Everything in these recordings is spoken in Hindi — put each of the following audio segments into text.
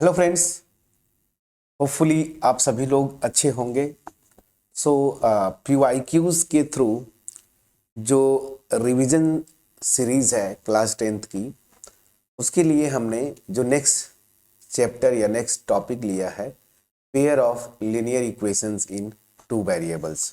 हेलो फ्रेंड्स, होपफुली आप सभी लोग अच्छे होंगे। सो PYQs के थ्रू जो रिवीजन सीरीज है क्लास 10th की, उसके लिए हमने जो नेक्स्ट चैप्टर या नेक्स्ट टॉपिक लिया है, pair of linear equations in two variables.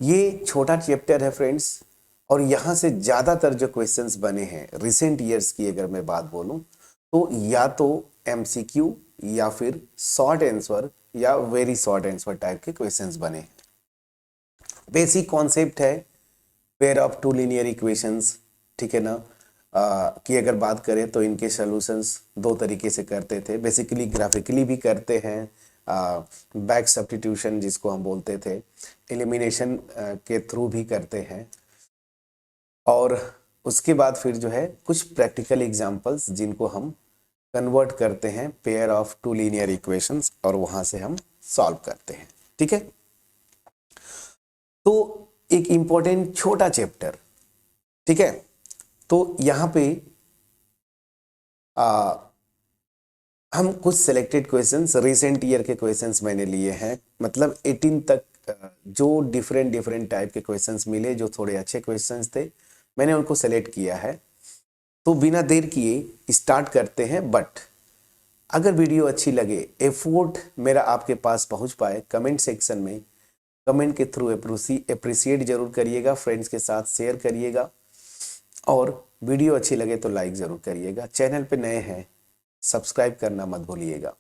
ये छोटा चैप्टर है फ्रेंड्स, और यहाँ से ज़्यादातर जो क्वेश्चंस बने हैं रिसेंट ईयर्स की अगर मैं बात बोलूँ तो या तो MCQ या फिर शॉर्ट आंसर या वेरी शॉर्ट आंसर टाइप के क्वेश्चंस बने हैं। बेसिक कॉन्सेप्ट है pair of two linear equations, ठीक है ना। की अगर बात करें तो इनके सॉल्यूशंस दो तरीके से करते थे। बेसिकली ग्राफिकली भी करते हैं, बैक सब्स्टिट्यूशन जिसको हम बोलते थे, एलिमिनेशन के थ्रू भी करते हैं, और उसके बाद फिर जो है कुछ प्रैक्टिकल एग्जांपल्स जिनको हम कन्वर्ट करते हैं pair of two linear equations, और वहां से हम सॉल्व करते हैं। ठीक है, तो एक इंपॉर्टेंट छोटा चैप्टर, ठीक है। तो यहाँ पे हम कुछ सिलेक्टेड क्वेश्चंस, रिसेंट ईयर के क्वेश्चंस मैंने लिए हैं, मतलब 18 तक जो डिफरेंट डिफरेंट टाइप के क्वेश्चंस मिले जो थोड़े अच्छे क्वेश्चंस थे, मैंने उनको सेलेक्ट किया है। तो बिना देर किए स्टार्ट करते हैं। बट अगर वीडियो अच्छी लगे, एफोर्ट मेरा आपके पास पहुंच पाए, कमेंट सेक्शन में कमेंट के थ्रू अप्रिशिएट जरूर करिएगा, फ्रेंड्स के साथ शेयर करिएगा, और वीडियो अच्छी लगे तो लाइक ज़रूर करिएगा। चैनल पे नए हैं, सब्सक्राइब करना मत भूलिएगा।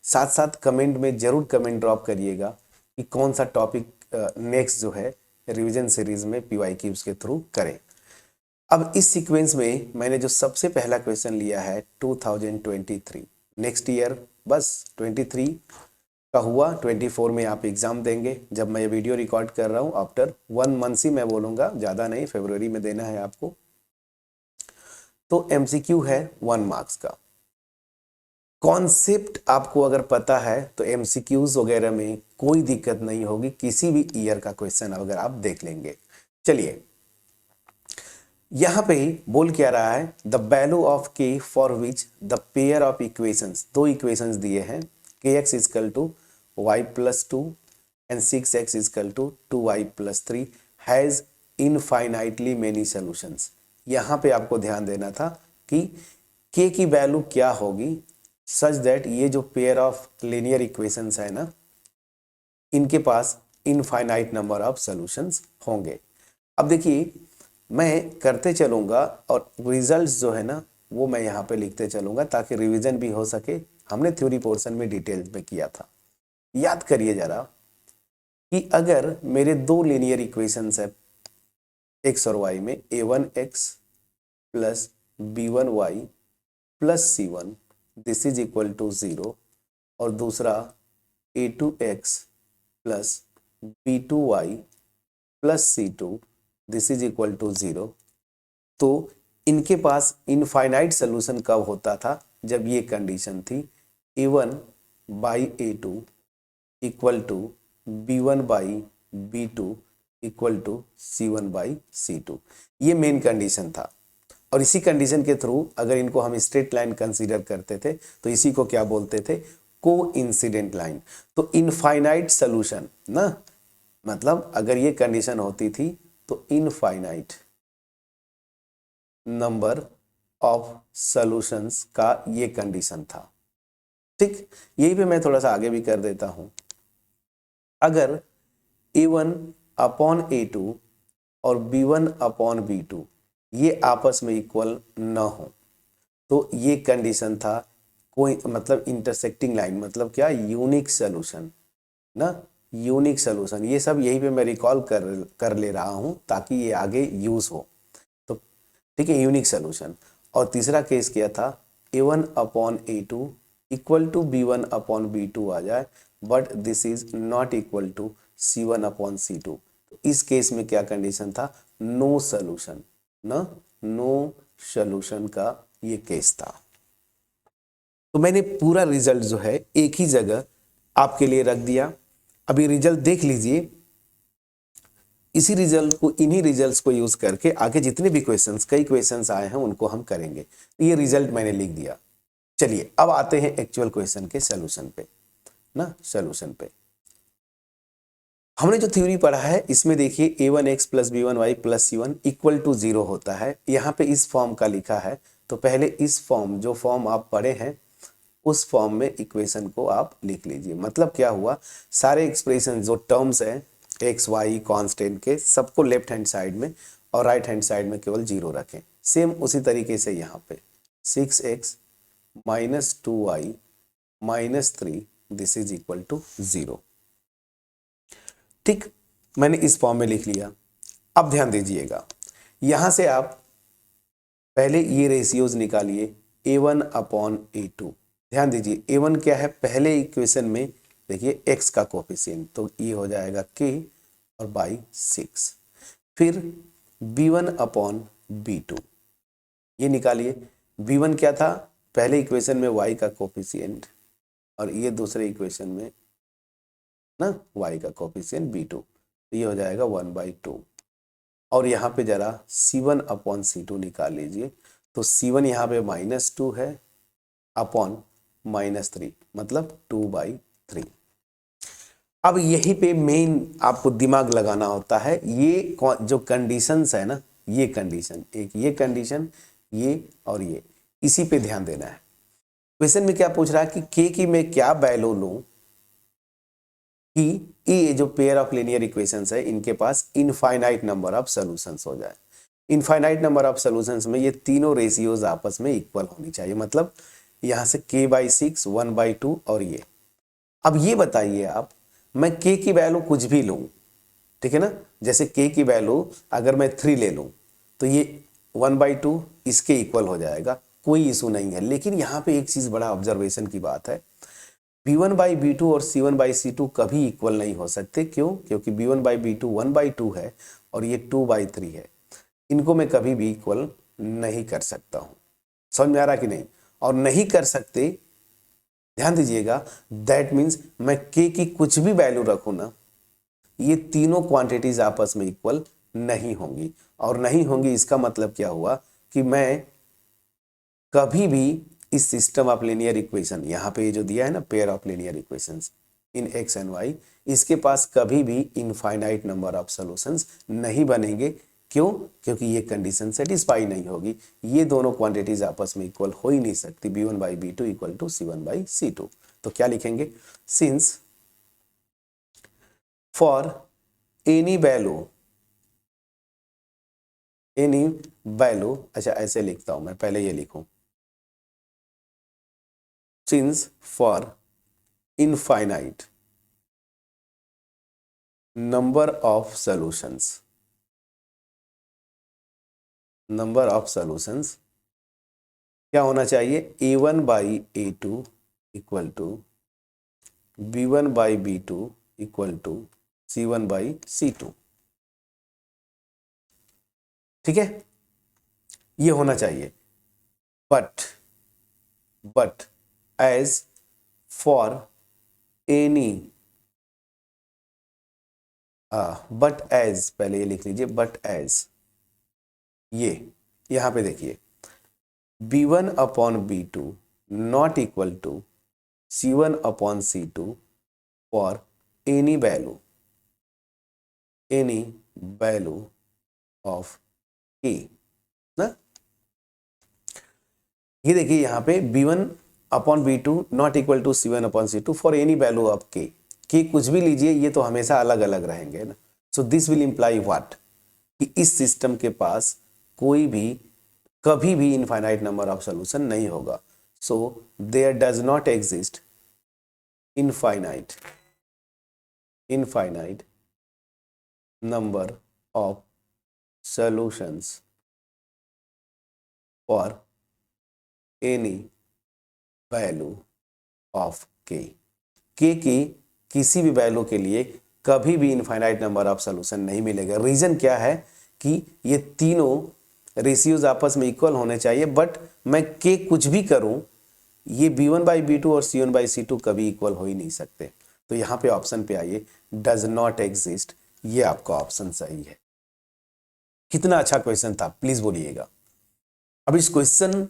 साथ साथ कमेंट में ज़रूर कमेंट ड्रॉप करिएगा कि कौन सा टॉपिक नेक्स्ट जो है रिवीजन सीरीज में PYQs के थ्रू करें। अब इस सीक्वेंस में मैंने जो सबसे पहला क्वेश्चन लिया है 2023, नेक्स्ट ईयर, बस 23 का हुआ, 24 में आप एग्ज़ाम देंगे। जब मैं ये वीडियो रिकॉर्ड कर रहा हूँ आफ्टर 1 मंथ ही मैं बोलूँगा, ज़्यादा नहीं, फरवरी में देना है आपको। तो MCQ है 1 मार्क्स का। कॉन्सेप्ट आपको अगर पता है तो MCQs वगैरह में कोई दिक्कत नहीं होगी, किसी भी ईयर का क्वेश्चन अगर आप देख लेंगे। चलिए, यहां पे बोल क्या रहा है, the value of k for which the pair of equations, दो इक्वेशंस दिए हैं, kx equal to y plus 2 and 6x equal to 2y plus 3 has infinitely many solutions. यहां पे आपको ध्यान देना था कि k की वैल्यू क्या होगी सच दैट ये जो पेयर ऑफ लीनियर इक्वेशंस है ना, इनके पास इनफाइनाइट नंबर ऑफ सॉल्यूशंस होंगे। अब देखिए, मैं करते चलूँगा और रिजल्ट्स जो है ना वो मैं यहाँ पे लिखते चलूँगा ताकि रिवीजन भी हो सके। हमने थ्योरी पोर्शन में डिटेल्स में किया था। याद करिए ज़रा कि अगर मेरे दो लीनियर इक्वेशंस है x और y में, a1x plus b1y plus c1 this is equal to 0, और दूसरा a2x plus b2y plus c2 this is equal to 0, तो इनके पास इनफाइनाइट सोल्यूशन कब होता था, जब ये कंडीशन थी a1 by a2 equal to b1 by b2 equal to c1 by c2। ये मेन कंडीशन था, और इसी कंडीशन के थ्रू अगर इनको हम स्ट्रेट लाइन कंसीडर करते थे तो इसी को क्या बोलते थे, कोइंसिडेंट लाइन। तो इनफाइनाइट सोल्यूशन ना, मतलब अगर ये कंडीशन होती थी तो इनफाइनाइट नंबर ऑफ सॉल्यूशंस का ये कंडीशन था। ठीक, यही पे मैं थोड़ा सा आगे भी कर देता हूं। अगर a1 अपॉन a2 और b1 अपॉन b2 ये आपस में इक्वल न हो तो ये कंडीशन था कोई, मतलब इंटरसेक्टिंग लाइन, मतलब क्या, यूनिक सॉल्यूशन ना, यूनिक सॉल्यूशन। ये सब यही पे मैं रिकॉल कर ले रहा हूं ताकि ये आगे यूज हो। तो ठीक है, यूनिक सॉल्यूशन। और तीसरा केस क्या था, a1 upon a2 equal to b1 upon b2 आ जाए, but this is not equal to c1 upon c2। तो इस केस में क्या कंडीशन था, नो सॉल्यूशन ना, नो सॉल्यूशन का ये केस था। तो मैंने पूरा रिजल्ट जो है एक ही जगह आपके लिए रख दिया। अभी रिजल्ट देख लीजिए, इसी रिजल्ट को, इन्हीं रिजल्ट्स को यूज करके आगे जितने भी क्वेश्चंस, कई क्वेश्चंस आए हैं उनको हम करेंगे। ये रिजल्ट मैंने लिख दिया। चलिए अब आते हैं एक्चुअल क्वेश्चन के सॉल्यूशन पे ना। सॉल्यूशन पे हमने जो थ्योरी पढ़ा है इसमें देखिए a1x plus b1y plus c1 equal to 0 होता है। यहाँ पे इस फॉर्म का लिखा है, तो पहले इस फॉर्म जो फॉर्म आप पढ़े हैं उस फॉर्म में इक्वेशन को आप लिख लीजिए। मतलब क्या हुआ, सारे एक्सप्रेशन जो टर्म्स हैं एक्स वाई कांस्टेंट के सबको लेफ्ट हैंड साइड में और राइट हैंड साइड में केवल 0 रखें। सेम उसी तरीके से यहाँ पे 6x minus 2y minus 3 this is equal to 0। ठीक, मैंने इस फॉर्म में लिख लिया। अब ध्यान दीजिएगा, यहां से आप पहले ये रेशियोज निकालिए a1 अपॉन a2। ध्यान दीजिए a1 क्या है, पहले इक्वेशन में देखिए x का कोफिशिएंट, तो ये हो जाएगा k और बाई 6। फिर b1 अपॉन b2 ये निकालिए। b1 क्या था, पहले इक्वेशन में y का कोफिशिएंट और ये दूसरे इक्वेशन में ना y का कोफिशिएंट b2, तो ये हो जाएगा 1/2। और यहाँ पे जरा c1 अपॉन c2 निकाल लीजिए, तो c1 यहाँ पे -2 है अपॉन -3 मतलब 2/3। अब यहीं पे मेन आपको दिमाग लगाना होता है, ये जो कंडीशंस है ना, ये कंडीशन, एक ये कंडीशन, ये और ये, इसी पे ध्यान देना है। क्वेश्चन में क्या पूछ रहा है कि k की मैं क्या वैल्यू लूं कि ये जो पेयर ऑफ लीनियर इक्वेशंस है इनके पास इनफाइनाइट नंबर ऑफ सॉल्यूशंस हो जाए। इनफाइनाइट नंबर ऑफ सॉल्यूशंस में ये तीनों रेशियोज आपस में इक्वल होनी चाहिए। मतलब यहां से k/6 1/2 और ये। अब ये बताइए आप, मैं k की वैल्यू कुछ भी लूं, ठीक है ना, जैसे k की वैल्यू अगर मैं 3 ले लूं तो ये 1/2 इसके इक्वल हो जाएगा, कोई इशू नहीं है। लेकिन यहाँ पे एक चीज बड़ा ऑब्जर्वेशन की बात है, b1/b2 और c1/c2 कभी इक्वल नहीं हो सकते। क्यों? क्योंकि b1/b2 1/2 है और ये 2/3 है, इनको मैं कभी भी इक्वल नहीं कर सकता हूं। समझ में आ रहा कि नहीं? और नहीं कर सकते, ध्यान दीजिएगा, दैट मीन्स मैं k की कुछ भी वैल्यू रखूं ना, ये तीनों क्वांटिटीज आपस में इक्वल नहीं होंगी। और नहीं होंगी इसका मतलब क्या हुआ कि मैं कभी भी इस सिस्टम ऑफ लीनियर इक्वेशन, यहाँ पे ये जो दिया है ना pair of linear equations in x and y, इसके पास कभी भी इनफाइनाइट नंबर ऑफ सॉल्यूशंस नहीं बनेंगे। क्यों? क्योंकि ये कंडीशन सेटिस्फाई नहीं होगी। ये दोनों क्वांटिटीज आपस में इक्वल हो ही नहीं सकती, b1/b2 इक्वल टू c1/c2। तो क्या लिखेंगे, सिंस फॉर एनी वैल्यू, अच्छा ऐसे लिखता हूं मैं, पहले ये लिखूं, since for infinite number of solutions क्या होना चाहिए, a1/a2 equal to b1/b2 equal to c1/c2। ठीक है, ये होना चाहिए। But as for any but as, पहले ये लिख लीजिए, बट एज ये यहां पे देखिए b1/b2 not equal to c1/c2 for any value of k ना। ये देखिए यहाँ पे b1/b2 not equal to c1/c2 for any value of k। कुछ भी लीजिए, ये तो हमेशा अलग अलग रहेंगे ना। सो दिस विल इंप्लाई व्हाट, कि इस सिस्टम के पास कोई भी कभी भी इनफाइनाइट नंबर ऑफ सॉल्यूशन नहीं होगा। So there does not exist infinite number of solutions for any value of k की किसी भी वैल्यू के लिए कभी भी इनफाइनाइट नंबर ऑफ सॉल्यूशन नहीं मिलेगा। रीजन क्या है कि ये तीनों रेशियोज आपस में इक्वल होने चाहिए, बट मैं k कुछ भी करूं, ये b1/b2 और c1/c2 कभी इक्वल हो ही नहीं सकते। तो यहां पे ऑप्शन पे आइए, डज नॉट एग्जिस्ट, ये आपका ऑप्शन सही है। कितना अच्छा क्वेश्चन था, प्लीज बोलिएगा। अब इस क्वेश्चन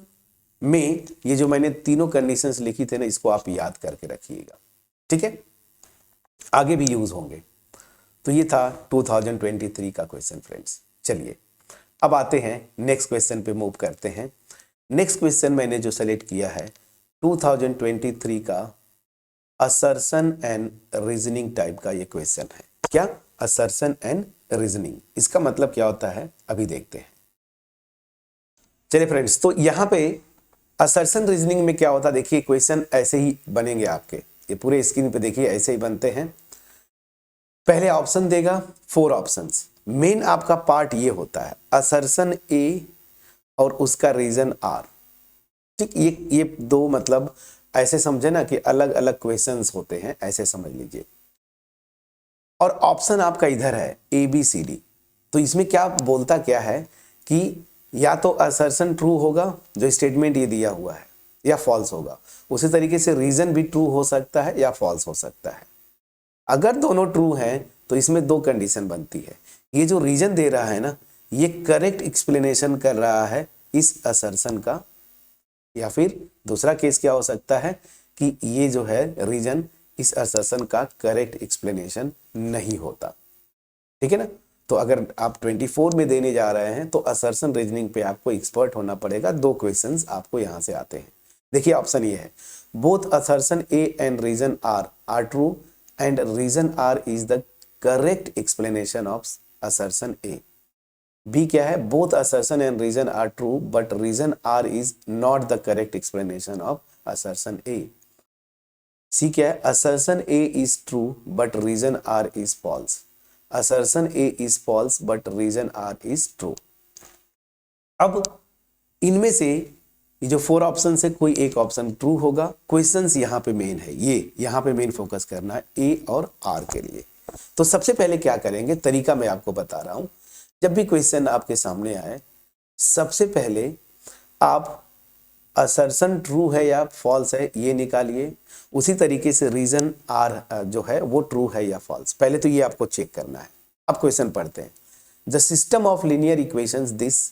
में ये जो मैंने तीनों कंडीशंस लिखी थे ना, इसको आप याद करके रखिएगा, ठीक है, आगे भी यूज होंगे। तो ये था 2023 का क्वेश्चन फ्रेंड्स। चलिए अब आते हैं नेक्स्ट क्वेश्चन पे, मूव करते हैं। नेक्स्ट क्वेश्चन मैंने जो सेलेक्ट किया है 2023 का असर्शन एंड रीजनिंग टाइप का ये क्वेश्चन है। क्या? Assertion and reasoning. इसका मतलब क्या होता है अभी देखते हैं। चलिए फ्रेंड्स, तो यहाँ पे असर्शन रीजनिंग में क्या होता है, देखिए क्वेश्चन ऐसे ही बनेंगे आपके, ये पूरे स्क्रीन पे देखिए ऐसे ही बनते हैं। पहले ऑप्शन देगा, 4 ऑप्शंस। मेन आपका पार्ट ये होता है असर्शन ए और उसका रीजन आर, ठीक। ये दो मतलब ऐसे समझे ना कि अलग अलग क्वेश्चंस होते हैं, ऐसे समझ लीजिए। और ऑप्शन आपका इधर है ए बी सी डी। तो इसमें क्या बोलता क्या है कि या तो असर्शन ट्रू होगा जो स्टेटमेंट ये दिया हुआ है, या फॉल्स होगा। उसी तरीके से रीजन भी ट्रू हो सकता है या फॉल्स हो सकता है। अगर दोनों ट्रू हैं तो इसमें 2 कंडीशन बनती है। ये जो रीजन दे रहा है ना, ये करेक्ट एक्सप्लेनेशन कर रहा है इस असर्शन का, या फिर दूसरा केस क्या हो सकता है कि ये जो है रीजन इस असर्शन का करेक्ट एक्सप्लेनेशन नहीं होता, ठीक है ना। तो अगर आप 24 में देने जा रहे हैं तो असर्शन रीजनिंग पे आपको एक्सपर्ट होना पड़ेगा। 2 क्वेश्चंस आपको यहां से आते हैं। देखिए ऑप्शन ये है, both assertion A and reason R true and reason R is the correct explanation of assertion A. B क्या है, both assertion and reason R true but reason R is not the correct explanation of assertion A. C क्या है, assertion A is true but reason R is false. Assertion A is false but reason R is true. अब इनमें से ये जो 4 ऑप्शन से कोई एक ऑप्शन ट्रू होगा। क्वेश्चंस यहाँ पे मेन है, ये यहाँ पे मेन फोकस करना है ए और आर के लिए। तो सबसे पहले क्या करेंगे, तरीका मैं आपको बता रहा हूं। जब भी क्वेश्चन आपके सामने आए, सबसे पहले आप असर्शन ट्रू है या फॉल्स है ये निकालिए। उसी तरीके से रीजन आर जो है वो ट्रू है या फॉल्स, पहले तो ये आपको चेक करना है। अब क्वेश्चन पढ़ते हैं। The system of linear equations this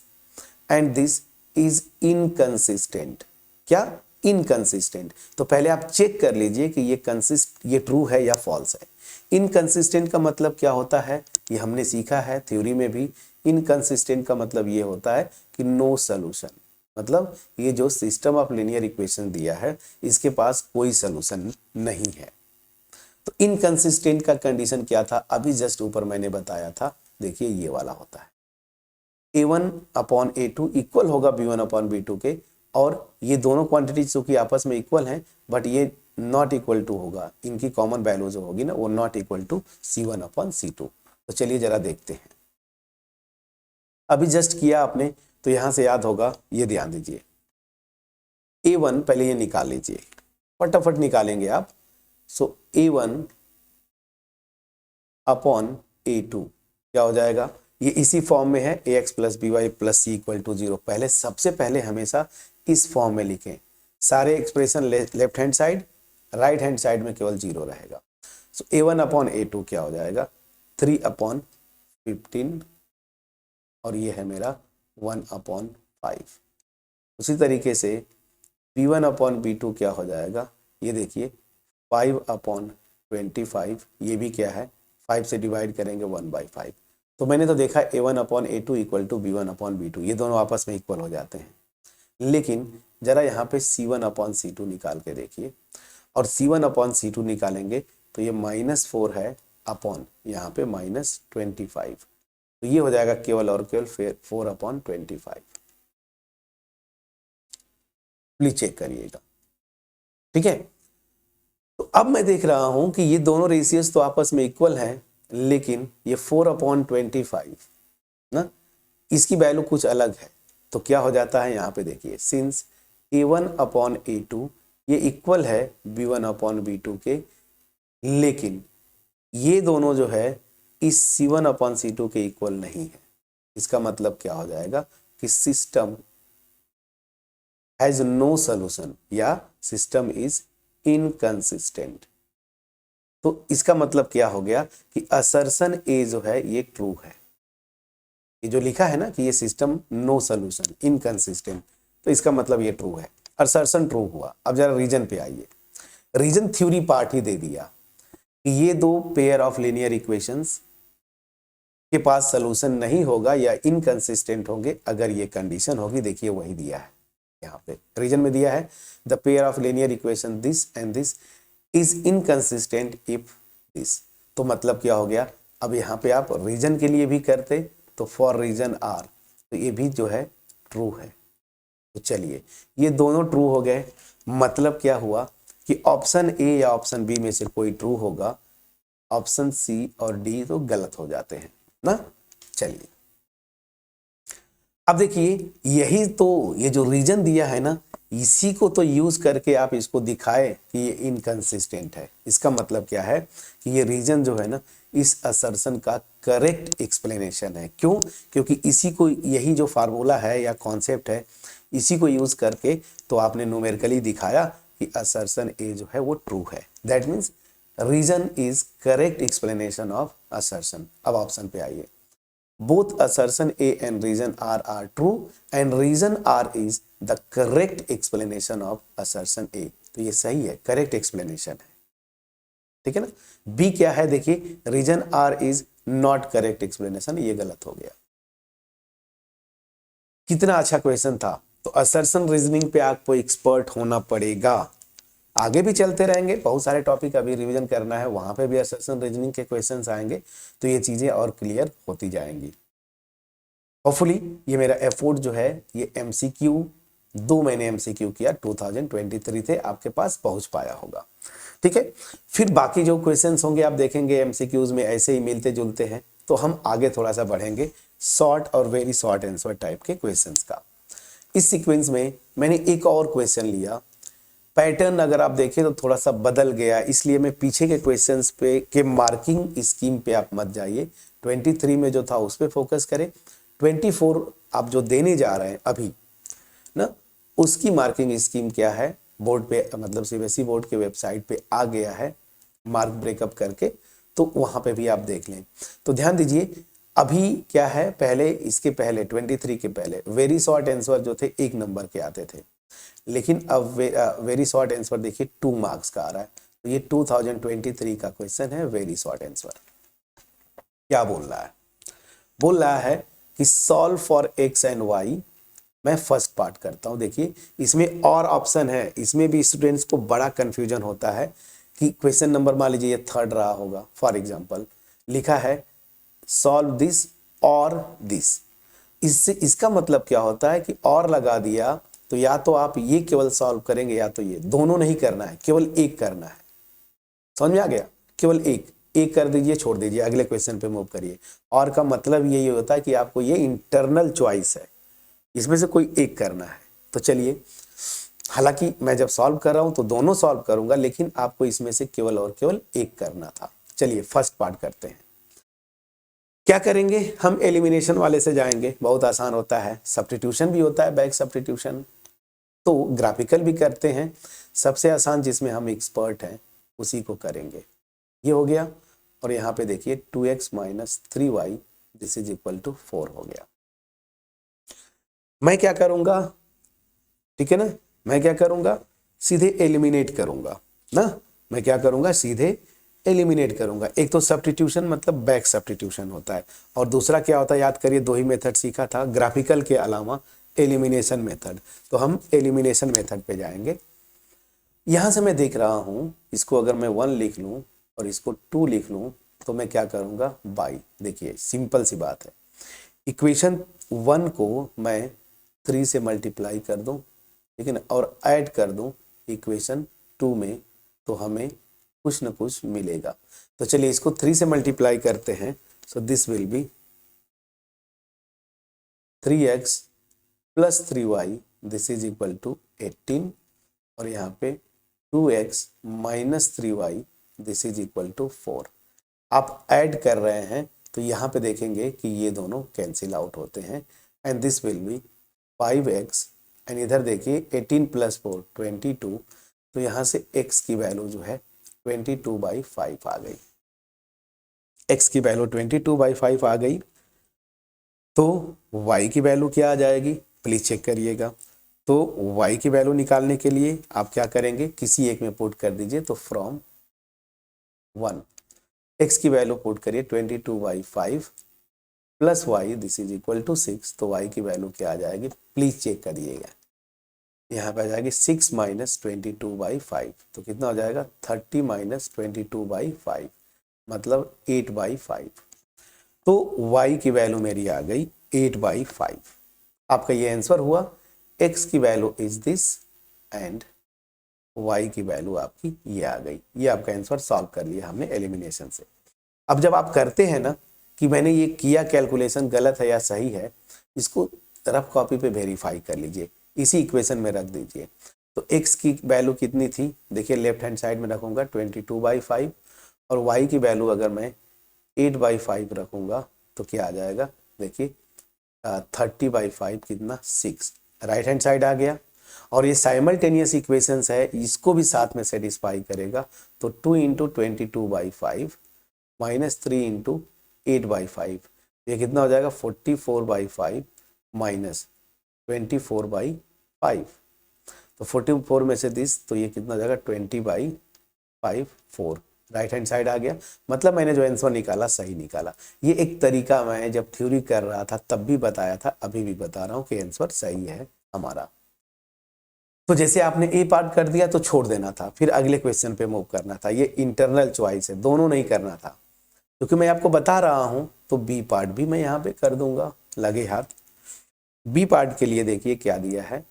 and this is inconsistent. क्या? इनकंसिस्टेंट। तो पहले आप चेक कर लीजिए कि ये ट्रू है या फॉल्स है। इनकंसिस्टेंट का मतलब क्या होता है, ये हमने सीखा है थ्योरी में भी। इनकंसिस्टेंट का मतलब ये होता है कि नो सॉल्यूशन, मतलब ये जो सिस्टम ऑफ लीनियर इक्वेशन दिया है इसके पास कोई सॉल्यूशन नहीं है। तो इनकंसिस्टेंट का कंडीशन क्या था, अभी जस्ट ऊपर मैंने बताया था। देखिए ये वाला होता है a1 अपॉन a2 इक्वल होगा b1 अपॉन b2 के, और ये दोनों क्वांटिटी चूंकि आपस में इक्वल हैं बट ये नॉट इक्वल टू होगा, इनकी कॉमन वैल्यू जो होगी ना वो not equal to c1 upon c2। तो चलिए जरा देखते हैं। अभी जस्ट किया आपने तो यहां से याद होगा, ये ध्यान दीजिए। a1 पहले ये निकाल लीजिए, फटाफट निकालेंगे आप। सो a1 अपॉन a2 क्या हो जाएगा, ये इसी फॉर्म में है ax plus B Y plus C equal to 0। पहले सबसे पहले हमेशा इस फॉर्म में लिखें। सारे expression left hand side, right hand side में केवल 0 रहेगा। सो a1 अपॉन a2 क्या हो जाएगा, 3 अपॉन 15, और ये है मेरा 1 अपॉन 5। उसी तरीके से b1 अपॉन b2 क्या हो जाएगा, ये देखिए 5 अपॉन 25, ये भी क्या है 5 से डिवाइड करेंगे 1/5। तो मैंने तो देखा a1 upon a2 equal to b1 upon b2, ये दोनों आपस में इक्वल हो जाते हैं। लेकिन जरा यहाँ पे c1 अपॉन c2 निकाल के देखिए, और c1 अपॉन c2 निकालेंगे तो ये -4 है अपॉन यहाँ पे -25। तो ये हो जाएगा केवल और केवल 4 अपॉन 25। प्लीज चेक करिएगा, ठीक है। तो अब मैं देख रहा हूं कि ये दोनों रेशियोज तो आपस में इक्वल हैं, लेकिन ये 4 अपॉन 25 ना, इसकी वैल्यू कुछ अलग है। तो क्या हो जाता है यहाँ पे देखिए, सिंस a1 अपॉन a2 ये इक्वल है b1 अपॉन b2 के, लेकिन ये दोनों जो है इस c1 अपॉन c2 के इक्वल नहीं है। इसका मतलब क्या हो जाएगा कि सिस्टम हैज नो सॉल्यूशन या सिस्टम इज इनकंसिस्टेंट। तो इसका मतलब क्या हो गया कि असर्शन ए जो है ये ट्रू है। ये जो लिखा है ना कि ये सिस्टम नो सॉल्यूशन इनकंसिस्टेंट, तो इसका मतलब ये ट्रू है। असर्शन ट्रू हुआ। अब जरा रीजन पे आइए, रीजन थ्योरी पार्ट ही दे दिया कि ये दो पेयर ऑफ लीनियर इक्वेशंस के पास सोल्यूशन नहीं होगा या इनकंसिस्टेंट होंगे अगर ये कंडीशन होगी। देखिए वही दिया है यहाँ पे, रीजन में दिया है the pair of linear equation this and this is inconsistent if this. तो मतलब क्या हो गया, अब यहाँ पे आप रीजन के लिए भी करते तो फॉर रीजन आर, तो ये भी जो है ट्रू है। तो चलिए ये दोनों ट्रू हो गए, मतलब क्या हुआ कि ऑप्शन ए या ऑप्शन बी में से कोई ट्रू होगा, ऑप्शन सी और डी तो गलत हो जाते हैं ना। चलिए अब देखिए यही तो, ये जो रीजन दिया है ना, इसी को तो यूज करके आप इसको दिखाए कि ये इनकंसिस्टेंट है। इसका मतलब क्या है कि ये रीजन जो है ना इस असर्शन का करेक्ट एक्सप्लेनेशन है। क्यों? क्योंकि इसी को, यही जो फार्मूला है या कॉन्सेप्ट है, इसी को यूज करके तो आपने न्यूमेरिकली दिखाया कि असर्शन ए जो है वो ट्रू है। That means reason is correct explanation of assertion. अब ऑप्शन पे आइए, both assertion A and reason R are true and reason R is the correct explanation of assertion A। तो ये सही है, करेक्ट एक्सप्लेनेशन है, ठीक है ना। B क्या है, देखिए reason R is not correct explanation, ये गलत हो गया। कितना अच्छा क्वेश्चन था। तो असर्शन रीजनिंग पे आपको एक्सपर्ट होना पड़ेगा। आगे भी चलते रहेंगे, बहुत सारे टॉपिक अभी रिवीजन करना है, वहां पे भी असर्शन रीजनिंग के क्वेश्चंस आएंगे, तो ये चीजें और क्लियर होती जाएंगी। होपफुली ये मेरा एफर्ट जो है, ये एमसीक्यू 2 मैंने एमसीक्यू किया 2023 थे, आपके पास पहुंच पाया होगा, ठीक है। फिर बाकी जो क्वेश्चंस होंगे आप देखेंगे एमसीक्यूज में ऐसे ही मिलते जुलते हैं, तो हम आगे थोड़ा सा बढ़ेंगे शॉर्ट और वेरी शॉर्ट आंसर टाइप के क्वेश्चंस का। इस सीक्वेंस में मैंने एक और क्वेश्चन लिया, पैटर्न अगर आप देखें तो थोड़ा सा बदल गया, इसलिए मैं पीछे के क्वेश्चंस पे के मार्किंग स्कीम पे आप मत जाइए। 23 में जो था उस पे फोकस करें, 24 आप जो देने जा रहे हैं अभी ना, उसकी मार्किंग स्कीम क्या है बोर्ड पे, मतलब सीबीएसई बोर्ड के वेबसाइट पे आ गया है मार्क ब्रेकअप करके, तो वहां पे भी आप देख लें। तो ध्यान दीजिए अभी क्या है, पहले इसके पहले 23 के पहले वेरी शॉर्ट आंसर जो थे 1 नंबर के आते थे, लेकिन अब वेरी शॉर्ट आंसर देखिए 2 मार्क्स का आ रहा है। तो ये 2023 का क्वेश्चन है वेरी शॉर्ट आंसर। क्या बोल रहा है, बोल रहा है कि solve for X and Y. मैं फर्स्ट पार्ट करता हूं, देखिए इसमें और ऑप्शन है, इसमें भी स्टूडेंट्स को बड़ा कंफ्यूजन होता है कि क्वेश्चन नंबर मान लीजिए ये 3rd रहा होगा, फॉर एग्जांपल लिखा है सॉल्व दिस और दिस, इससे इसका मतलब क्या होता है कि और लगा दिया तो या तो आप ये केवल सॉल्व करेंगे या तो ये, दोनों नहीं करना है, केवल एक करना है। समझ में आ गया, केवल एक कर दीजिए, छोड़ दीजिए, अगले क्वेश्चन पे मूव करिए। और का मतलब यही होता है कि आपको ये इंटरनल चॉइस है, इसमें से कोई एक करना है। तो चलिए, हालांकि मैं जब सॉल्व कर रहा हूं तो दोनों सॉल्व करूंगा, लेकिन आपको इसमें से केवल और केवल एक करना था। चलिए फर्स्ट पार्ट करते हैं। क्या करेंगे, हम एलिमिनेशन वाले से जाएंगे, बहुत आसान होता है, सब्स्टिट्यूशन भी होता है, बैक सब्स्टिट्यूशन, तो ग्राफिकल भी करते हैं। सबसे आसान जिसमें हम एक्सपर्ट हैं उसी को करेंगे। ये हो गया, और यहाँ पे देखिए 2x minus 3y this is equal to 4 हो गया। मैं क्या करूंगा, ठीक है ना, मैं क्या करूंगा, सीधे एलिमिनेट करूंगा ना, मैं क्या करूंगा, सीधे एलिमिनेट करूंगा। एक तो सब्स्टिट्यूशन मतलब बैक सब्स्टिट्यूशन होता है, और दूसरा क्या होता है, याद करिए 2 ही मेथड सीखा था ग्राफिकल के अलावा, एलिमिनेशन मेथड। तो हम एलिमिनेशन मेथड पे जाएंगे। यहां से मैं देख रहा हूं, इसको अगर मैं 1 लिख लूं और इसको 2 लिख लूं तो मैं क्या करूंगा, बाई। देखिए सिंपल सी बात है, इक्वेशन 1 को मैं 3 से मल्टीप्लाई कर दूं, ठीक है ना, और ऐड कर दूं इक्वेशन 2 में, तो हमें कुछ ना कुछ मिलेगा। तो चलिए इसको 3 से मल्टीप्लाई करते हैं। So this will be 3x plus 3y this is equal to 18, और यहाँ पे 2x minus 3y this is equal to 4। आप ऐड कर रहे हैं तो यहाँ पे देखेंगे कि ये दोनों कैंसिल आउट होते हैं, and this will B 5x, and इधर देखिए 18 प्लस 4 22, तो यहाँ से x की वैल्यू जो है 22/5 आ गई। x की वैल्यू 22/5 आ गई, तो y की वैल्यू क्या आ जाएगी, प्लीज चेक करिएगा। तो y की वैल्यू निकालने के लिए आप क्या करेंगे, किसी एक में पुट कर दीजिए, तो फ्रॉम 1 x की वैल्यू पुट करिए 22/5 plus y this is equal to 6। तो y की वैल्यू क्या आ जाएगी, प्लीज चेक करिएगा, यहाँ पे आ जाएगी 6 माइनस 22/5, तो कितना हो जाएगा 30 माइनस 22/5 मतलब 8/5। तो y की वैल्यू मेरी आ गई 8/5। आपका ये आंसर हुआ, x की value is this and y की वैल्यू आपकी ये आ गई। ये आपका आंसर सॉल्व कर लिया हमने एलिमिनेशन से। अब जब आप करते हैं ना कि मैंने ये किया कैलकुलेशन गलत है या सही है, इसको रफ कॉपी पे वेरीफाई कर लीजिए, इसी इक्वेशन में रख दीजिए। तो x की वैल्यू कितनी थी, देखिए लेफ्ट हैंड साइड में रखूंगा 22/5 और y की वैल्यू अगर मैं 8/5 रखूंगा तो क्या आ जाएगा, देखिए 30/5 कितना 6, राइट हैंड साइड आ गया। और ये साइमल्टेनियस इक्वेशंस है, इसको भी साथ में सेटिस्फाई करेगा। तो 2 इंटू 22/5 माइनस 3 इंटू 8/5, ये कितना हो जाएगा 44/5 माइनस 24/5। तो 44 में से दिस, तो ये कितना हो जाएगा 20/5 4, राइट हैंड साइड आ गया। मतलब मैंने जो आंसर निकाला सही निकाला। ये एक तरीका मैं जब थ्योरी कर रहा था तब भी बताया था, अभी भी बता रहा हूँ कि आंसर सही है हमारा। तो जैसे आपने ए पार्ट कर दिया तो छोड़ देना था, फिर अगले क्वेश्चन पे मूव करना था। ये इंटरनल चॉइस है, दोनों नहीं करना था, क्योंकि मैं आपको बता रहा हूं। तो बी पार्ट भी मैं यहाँ पे कर दूंगा लगे हाथ। बी पार्ट के लिए देखिए क्या दिया है,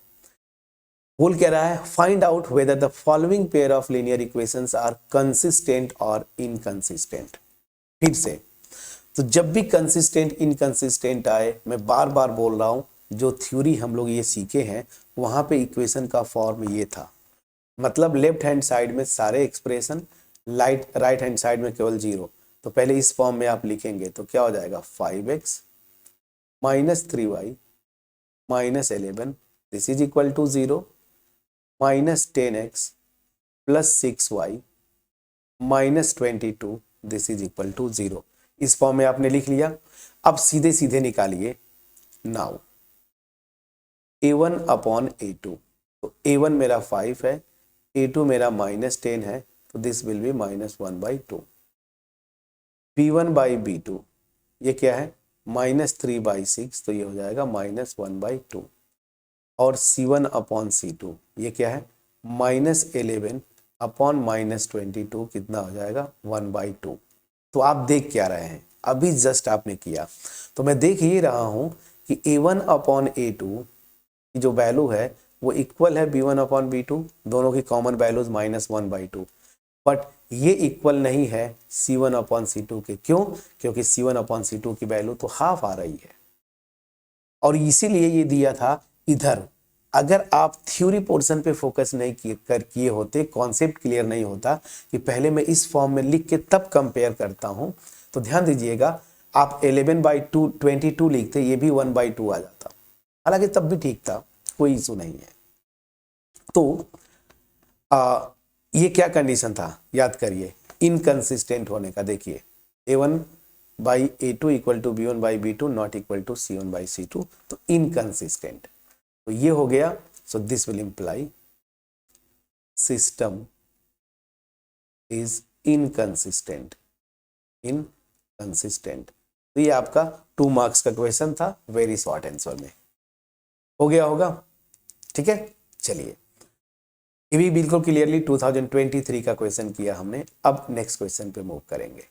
बोल कह रहा है find out whether the following pair of linear equations are consistent और इनकंसिस्टेंट। फिर से, तो जब भी कंसिस्टेंट इनकंसिस्टेंट आए, मैं बार बार बोल रहा हूं, जो थ्योरी हम लोग ये सीखे हैं वहां पे इक्वेशन का फॉर्म ये था, मतलब लेफ्ट हैंड साइड में सारे एक्सप्रेशन, राइट हैंड साइड में केवल 0। तो पहले इस फॉर्म में आप लिखेंगे तो क्या हो जाएगा 5x minus 3y minus 11 this is equal to 0, minus 10x plus 6y minus 22 this is equal to 0। इस फॉर्म में आपने लिख लिया। अब सीधे सीधे निकालिए। नाउ a1 अपॉन a2, तो a1 मेरा 5 है, a2 मेरा माइनस 10 है, तो this will B minus 1/2। b1 by b2 ये क्या है -3/6, तो ये हो जाएगा -1/2। और c1 अपॉन c2 ये क्या है -11 अपॉन -22, कितना हो जाएगा 1/2। तो आप देख क्या रहे हैं, अभी जस्ट आपने किया, तो मैं देख ही रहा हूं कि a1 अपॉन a2 की जो वैल्यू है वो इक्वल है b1 अपॉन b2, दोनों की कॉमन वैल्यूज -1/2। बट ये इक्वल नहीं है c1 अपॉन c2 के। क्यों? क्योंकि c1 अपॉन c2 की वैल्यू तो हाफ आ रही है, और इसीलिए ये दिया था इधर। अगर आप थ्योरी पोर्शन पे फोकस नहीं किए होते, कॉन्सेप्ट क्लियर नहीं होता कि पहले मैं इस फॉर्म में लिख के तब कंपेयर करता हूं, तो ध्यान दीजिएगा आप 11/2 22 लिखते, ये भी 1/2 आ जाता, हालांकि तब भी ठीक था, कोई इशू नहीं है। तो ये क्या कंडीशन था याद करिए, इनकंसिस्टेंट होने का। देखिए a1/a2 equal to b1/b2 not equal to c1/c2, तो इनकंसिस्टेंट, तो ये हो गया। So this will imply system is inconsistent. Inconsistent, तो ये आपका 2 मार्क्स का क्वेश्चन था, वेरी शॉर्ट आंसर में हो गया होगा। ठीक है, चलिए ये भी बिल्कुल क्लियरली 2023 का क्वेश्चन किया हमने। अब नेक्स्ट क्वेश्चन पे मूव करेंगे।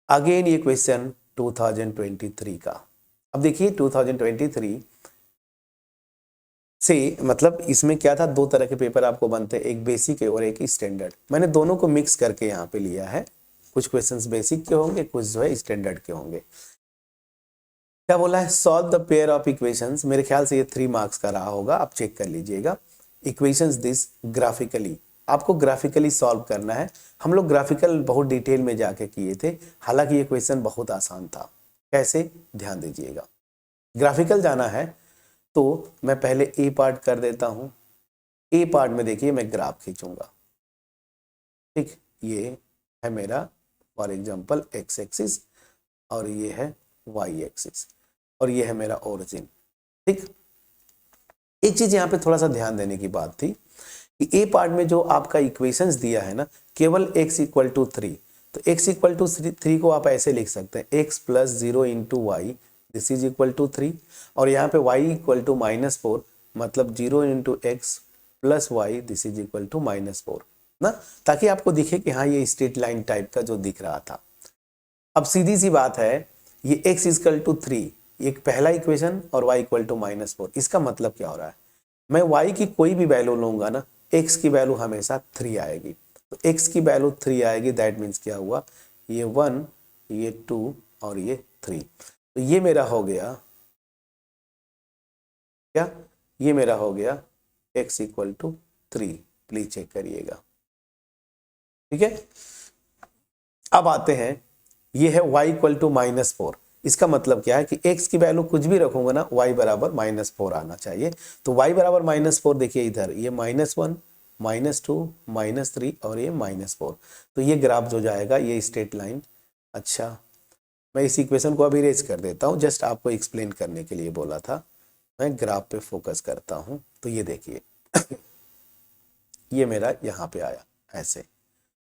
अगेन ये क्वेश्चन 2023 का। अब देखिए 2023 से मतलब इसमें क्या था, 2 तरह के पेपर आपको बनते हैं, एक बेसिक है और एक स्टैंडर्ड। मैंने दोनों को मिक्स करके यहाँ पे लिया है, कुछ क्वेश्चंस बेसिक के होंगे, कुछ जो है स्टैंडर्ड के होंगे। क्या बोला है, solve the pair of equations. मेरे ख्याल से ये 3 मार्क्स का रहा होगा, आप चेक कर लीजिएगा। इक्वेशंस दिस ग्राफिकली, आपको ग्राफिकली सॉल्व करना है। हम लोग ग्राफिकल बहुत डिटेल में जाके किए थे, हालांकि ये क्वेश्चन बहुत आसान था। कैसे, ध्यान दीजिएगा। ग्राफिकल जाना है तो मैं पहले ए पार्ट कर देता हूं। ए पार्ट में देखिए मैं ग्राफ खींचूंगा, ठीक, ये है मेरा फॉर एग्जांपल एक्स एक्सिस और ये है वाई एक्सिस और ये है मेरा ओरिजिन, ठीक। एक चीज यहाँ पे थोड़ा सा ध्यान देने की बात थी कि ए पार्ट में जो आपका इक्वेशंस दिया है ना, केवल x इक्वल टू 3, तो x इक्वल टू 3 को आप ऐसे लिख सकते हैं x plus 0 into y this is equal to 3, और यहाँ पे y इक्वल टू -4 मतलब 0 into x plus y this is equal to -4 ना, ताकि आपको दिखे कि हाँ ये स्ट्रेट लाइन टाइप का जो दिख रहा था। अब सीधी सी बात है, ये x इक्वल टू 3 एक पहला इक्वेशन और y इक्वल टू -4, इसका मतलब क्या हो रहा है, मैं y की कोई भी वैल्यू लूंगा ना, x की वैल्यू हमेशा 3 आएगी, तो x की वैल्यू 3 आएगी, दैट मीन्स क्या हुआ, ये 1 ये 2 और ये 3, तो ये मेरा हो गया क्या, ये मेरा हो गया x equal to 3, please check करिएगा, ठीक है। अब आते हैं, ये है y इक्वल टू -4, इसका मतलब क्या है कि x की वैल्यू कुछ भी रखूंगा ना, y बराबर -4 आना चाहिए, तो y बराबर -4 देखिए इधर, ये -1 -2 -3 और ये -4, तो ये ग्राफ जो जाएगा ये स्ट्रेट लाइन। अच्छा, मैं इस इक्वेशन को अभी इरेज कर देता हूँ, जस्ट आपको एक्सप्लेन करने के लिए बोला था, मैं ग्राफ पे फोकस करता हूँ, तो ये देखिए ये मेरा यहाँ पे आया ऐसे,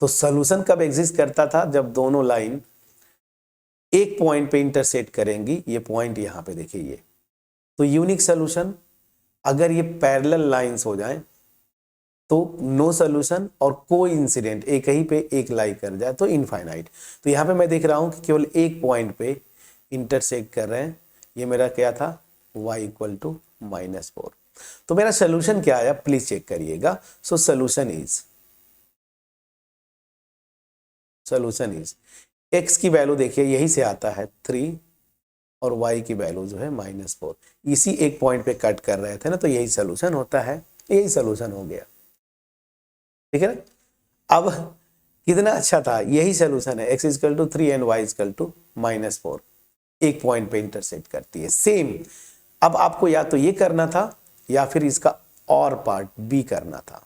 तो सोल्यूशन कब एग्जिस्ट करता था, जब दोनों लाइन एक पॉइंट पे इंटरसेक्ट करेंगी, ये पॉइंट यहाँ पे देखिए ये, तो यूनिक सोल्यूशन, अगर ये पैरेलल लाइंस हो जाएं तो नो सोल्यूशन, और कोई इंसिडेंट एक ही पे एक लाई कर जाए तो इनफाइनाइट। तो यहाँ पे मैं देख रहा हूँ कि केवल एक पॉइंट पे इंटरसेक्ट कर रहे हैं, ये मेरा क्या था, y इक्वल टू -4, तो मेरा सोल्यूशन क्या आया प्लीज चेक करिएगा। सो सोल्यूशन इज x की वैल्यू देखिए यही से आता है 3 और y की वैल्यू जो है -4, इसी एक पॉइंट पे कट कर रहे थे ना, तो यही सोल्यूशन होता है, यही सोल्यूशन हो गया, ठीक है ना। अब कितना अच्छा था, यही सोल्यूशन है, x equal to 3 and y equal to -4, एक पॉइंट पे इंटरसेक्ट करती है सेम। अब आपको या तो ये करना था या फिर इसका और पार्ट बी करना था।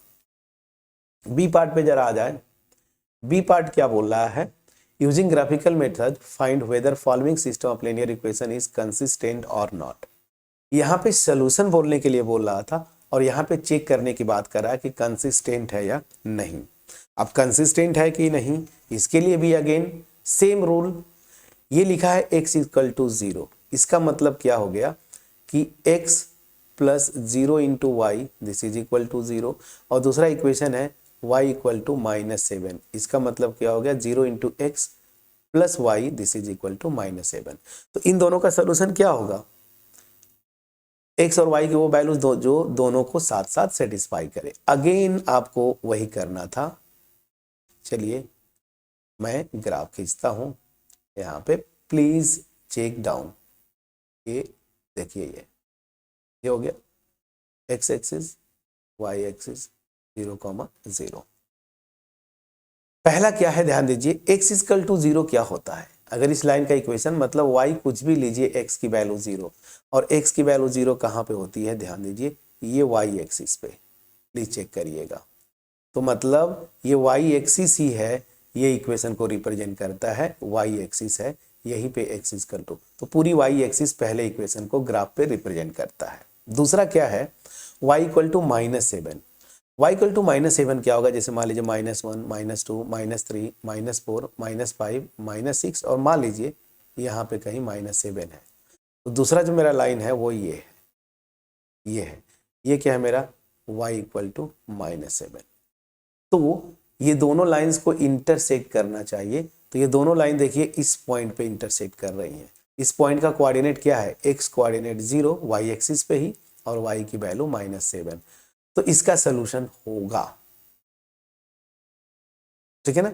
बी पार्ट पे जरा आ जाए, बी पार्ट क्या बोल रहा है, using graphical method find weather following system of linear equation is consistent और नॉट। यहाँ पे सोल्यूशन बोलने के लिए बोल रहा था और यहाँ पे चेक करने की बात कर रहा है कि कंसिस्टेंट है या नहीं। अब कंसिस्टेंट है कि नहीं, इसके लिए भी अगेन सेम रूल, ये लिखा है x इक्वल टू 0, इसका मतलब क्या हो गया कि x plus 0 into y this is equal to 0, और दूसरा इक्वेशन है y इक्वल टू -7, इसका मतलब क्या हो गया 0 into x plus y this is equal to -7। तो इन दोनों का सोल्यूशन क्या होगा, x और y की वो वैल्यूज जो दोनों को साथ साथ सेटिस्फाई करे। अगेन आपको वही करना था, चलिए मैं ग्राफ खींचता हूं यहाँ पे, प्लीज चेक डाउन, ये देखिए ये हो गया x एक्सिस y एक्सिस 0,0। पहला क्या है ध्यान दीजिए, x इक्वल टू 0 क्या होता है, अगर इस लाइन का इक्वेशन मतलब y कुछ भी लीजिए x की वैल्यू 0, और x की वैल्यू 0 कहाँ पे होती है, ध्यान दीजिए ये y एक्सिस पे, प्लीज चेक करिएगा, तो मतलब ये y एक्सिस ही है, ये इक्वेशन को रिप्रेजेंट करता है, y एक्सिस है यहीं पे x इक्वल टू, तो पूरी y एक्सिस पहले इक्वेशन को ग्राफ पे रिप्रेजेंट करता है। दूसरा क्या है, y equal to -7, y equal to -7 क्या होगा, जैसे मान लीजिए -1 -2 -3 -4 -5 -6 और मान लीजिए यहाँ पे कहीं -7 है, तो दूसरा जो मेरा लाइन है वो ये है, ये क्या है मेरा y इक्वल टू -7, तो ये दोनों लाइंस को इंटरसेक्ट करना चाहिए, तो ये दोनों लाइन देखिए इस पॉइंट पे इंटरसेक्ट कर रही हैं, इस पॉइंट का कोऑर्डिनेट क्या है, x कोऑर्डिनेट 0 y एक्सिस पे ही और y की वैल्यू -7, तो इसका सोल्यूशन होगा, ठीक है ना,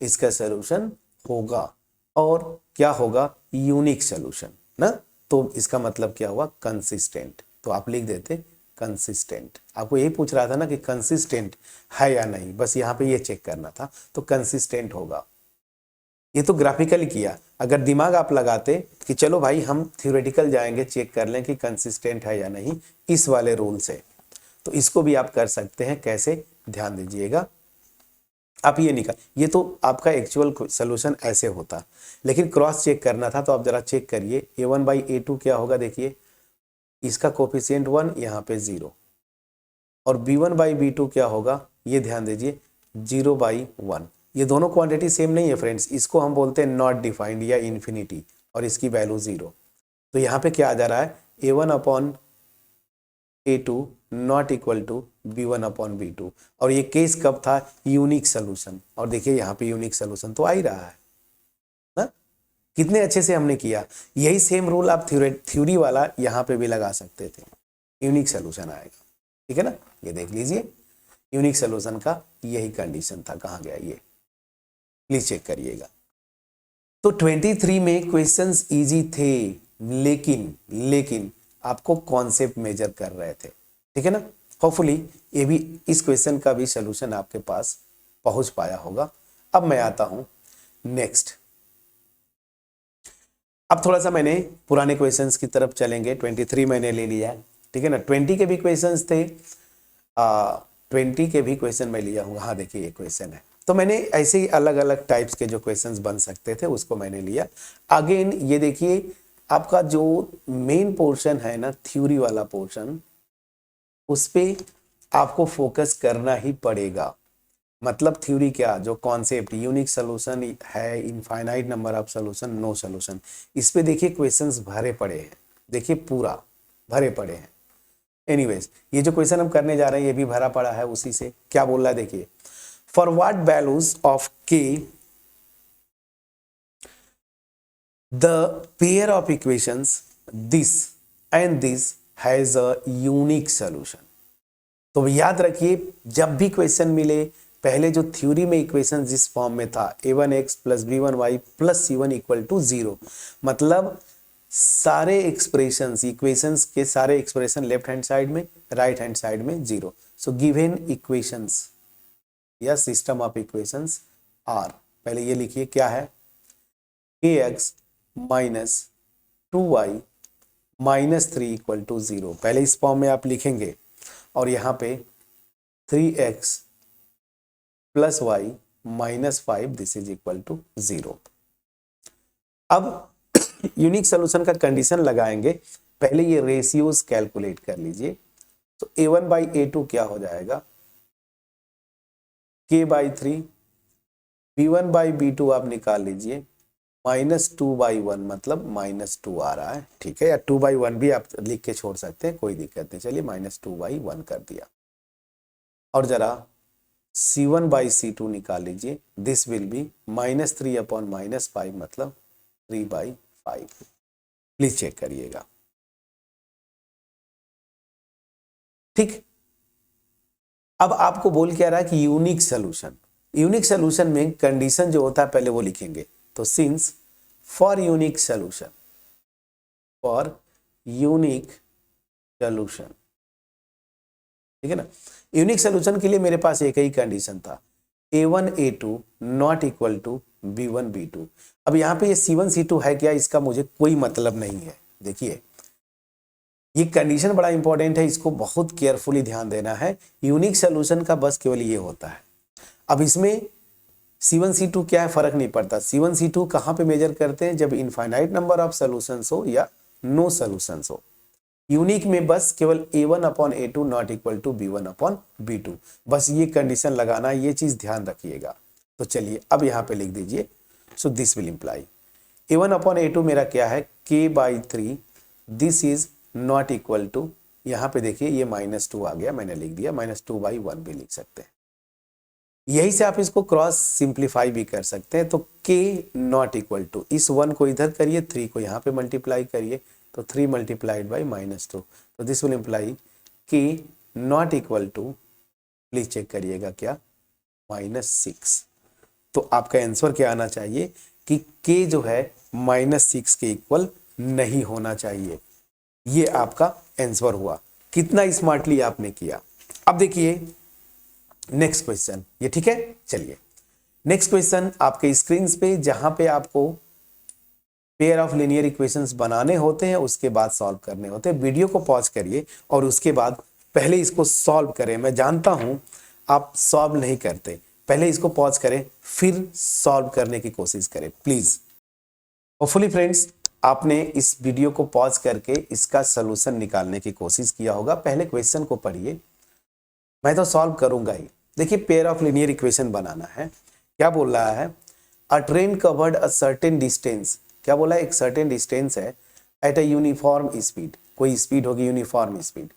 इसका सोल्यूशन होगा, और क्या होगा, यूनिक सोल्यूशन ना, तो इसका मतलब क्या हुआ, कंसिस्टेंट, तो आप लिख देते कंसिस्टेंट। आपको यही पूछ रहा था ना कि कंसिस्टेंट है या नहीं, बस यहाँ पे ये चेक करना था, तो कंसिस्टेंट होगा। ये तो ग्राफिकली किया, अगर दिमाग आप लगाते कि चलो भाई हम थ्योरेटिकल जाएंगे चेक कर लें कि कंसिस्टेंट है या नहीं इस वाले रूल से, तो इसको भी आप कर सकते हैं, कैसे ध्यान दीजिएगा, आप ये निकाल, ये तो आपका एक्चुअल सोल्यूशन ऐसे होता, लेकिन क्रॉस चेक करना था, तो आप जरा चेक करिए a1/a2 क्या होगा, देखिए इसका कोफिशिएंट 1, यहाँ पे 0, और b1 बाई b2 क्या होगा, ये ध्यान दीजिए 0/1। ये दोनों क्वांटिटी सेम नहीं है फ्रेंड्स, इसको हम बोलते हैं नॉट डिफाइंड या इन्फिनिटी, और इसकी वैल्यू 0। तो यहाँ पे क्या आ जा रहा है, a1/a2 not equal to b1/b2। और ये केस कब था, यूनिक सोल्यूशन, और देखिए यहाँ पे यूनिक सोल्यूशन तो आ ही रहा है ना, कितने अच्छे से हमने किया। यही सेम रूल आप थ्योरी वाला यहाँ पे भी लगा सकते थे, यूनिक सोल्यूशन आएगा, ठीक है ना। ये देख लीजिए यूनिक सोल्यूशन का यही कंडीशन था, कहाँ गया ये, प्लीज चेक करिएगा। तो 23 में क्वेश्चंस इजी थे, लेकिन आपको कॉन्सेप्ट मेजर कर रहे थे, ठीक है ना। होपफुली ये भी, इस क्वेश्चन का भी सोल्यूशन आपके पास पहुंच पाया होगा। अब मैं आता हूं नेक्स्ट। अब थोड़ा सा मैंने पुराने क्वेश्चंस की तरफ चलेंगे। 23 मैंने ले लिया है, ठीक है ना। 20 के भी क्वेश्चंस थे, 20 के भी क्वेश्चन मैं लिया हूँ। हाँ देखिए ये क्वेश्चन है, तो मैंने ऐसे ही अलग अलग टाइप्स के जो क्वेश्चंस बन सकते थे उसको मैंने लिया। अगेन ये देखिए आपका जो मेन पोर्शन है ना, थ्योरी वाला पोर्शन, उस पे आपको फोकस करना ही पड़ेगा। मतलब थ्योरी क्या, जो कॉन्सेप्ट यूनिक सोल्यूशन है, infinite number of solution, no solution, इस पे देखिए क्वेश्चंस भरे पड़े हैं, देखिए पूरा भरे पड़े हैं। एनीवेज ये जो क्वेश्चन हम करने जा रहे हैं ये भी भरा पड़ा है उसी से। क्या बोल रहा है देखिए, फॉर व्हाट वैल्यूज ऑफ के the pair of equations this and this has a unique solution. तो याद रखिए जब भी क्वेश्चन मिले, पहले जो थ्योरी में इक्वेशन जिस फॉर्म में था a1x plus b1y plus c1 equal to 0, मतलब सारे एक्सप्रेशंस, इक्वेशंस के सारे एक्सप्रेशन लेफ्ट हैंड साइड में, राइट हैंड साइड में 0। सो गिवन इक्वेशंस या सिस्टम ऑफ इक्वेशंस आर, पहले ये लिखिए क्या है, ax minus 2y minus 3 equal to 0, पहले इस फॉर्म में आप लिखेंगे, और यहाँ पे 3x plus y minus 5 this is equal to 0। अब यूनिक सोल्यूशन का कंडीशन लगाएंगे, पहले ये रेशियोज कैलकुलेट कर लीजिए। तो a1/a2 क्या हो जाएगा, k/3, b1/b2 आप निकाल लीजिए, -2/1 मतलब -2 आ रहा है, ठीक है, या 2/1 भी आप लिख के छोड़ सकते हैं, कोई दिक्कत नहीं। चलिए -2/1 कर दिया, और जरा c1/c2 निकाल लीजिए, दिस विल बी -3/-5 मतलब 3/5। प्लीज चेक करिएगा, ठीक। अब आपको बोल क्या रहा है कि यूनिक सोल्यूशन, यूनिक सोल्यूशन में कंडीशन जो होता है पहले वो लिखेंगे। तो since for unique solution, for unique solution, ठीक है ना। यूनिक सोल्यूशन के लिए मेरे पास एक ही कंडीशन था, a1a2 not equal to b1b2। अब यहाँ पे ये c1c2 है क्या, इसका मुझे कोई मतलब नहीं है। देखिए ये कंडीशन बड़ा इंपॉर्टेंट है, इसको बहुत केयरफुली ध्यान देना है। यूनिक सोल्यूशन का बस केवल ये होता है। अब इसमें c1c2 क्या है फर्क नहीं पड़ता। c1c2 कहाँ पे मेजर करते हैं, जब इनफाइनाइट नंबर ऑफ सोल्यूशंस हो या नो सोल्यूशंस हो। यूनिक में बस केवल a1/a2 not equal to b1/b2, बस ये कंडीशन लगाना, ये चीज ध्यान रखिएगा। तो चलिए अब यहाँ पे लिख दीजिए, सो दिस विल इंप्लाई a1/a2 मेरा क्या है, k/3, this is not equal to, यहाँ पे देखिए ये -2 आ गया, मैंने लिख दिया, -2/1 भी लिख सकते हैं। यही से आप इसको क्रॉस सिंप्लीफाई भी कर सकते हैं। तो k नॉट इक्वल टू, इस 1 को इधर करिए, 3 को यहाँ पे मल्टीप्लाई करिए, तो 3 मल्टीप्लाइड बाई -2, तो this will imply k not equal to, please check करिएगा क्या, -6। तो आपका आंसर क्या आना चाहिए कि k जो है -6 के इक्वल नहीं होना चाहिए। ये आपका आंसर हुआ। कितना स्मार्टली आपने किया। अब देखिए नेक्स्ट क्वेश्चन, ये ठीक है। चलिए नेक्स्ट क्वेश्चन आपके स्क्रीन पे, जहां पे आपको पेयर ऑफ लीनियर इक्वेशंस बनाने होते हैं, उसके बाद सॉल्व करने होते हैं। वीडियो को पॉज करिए और उसके बाद पहले इसको सॉल्व करें। मैं जानता हूं आप सॉल्व नहीं करते, पहले इसको पॉज करें फिर सॉल्व करने की कोशिश करें प्लीज। होपफुली फ्रेंड्स आपने इस वीडियो को पॉज करके इसका सलूशन निकालने की कोशिश किया होगा। पहले क्वेश्चन को पढ़िए, मैं तो सॉल्व करूंगा ही। देखिए पेयर ऑफ लीनियर इक्वेशन बनाना है। क्या बोल रहा है, a train covered a certain distance, क्या बोला, एक सर्टेन डिस्टेंस है एट अ यूनिफॉर्म स्पीड, कोई स्पीड होगी uniform speed.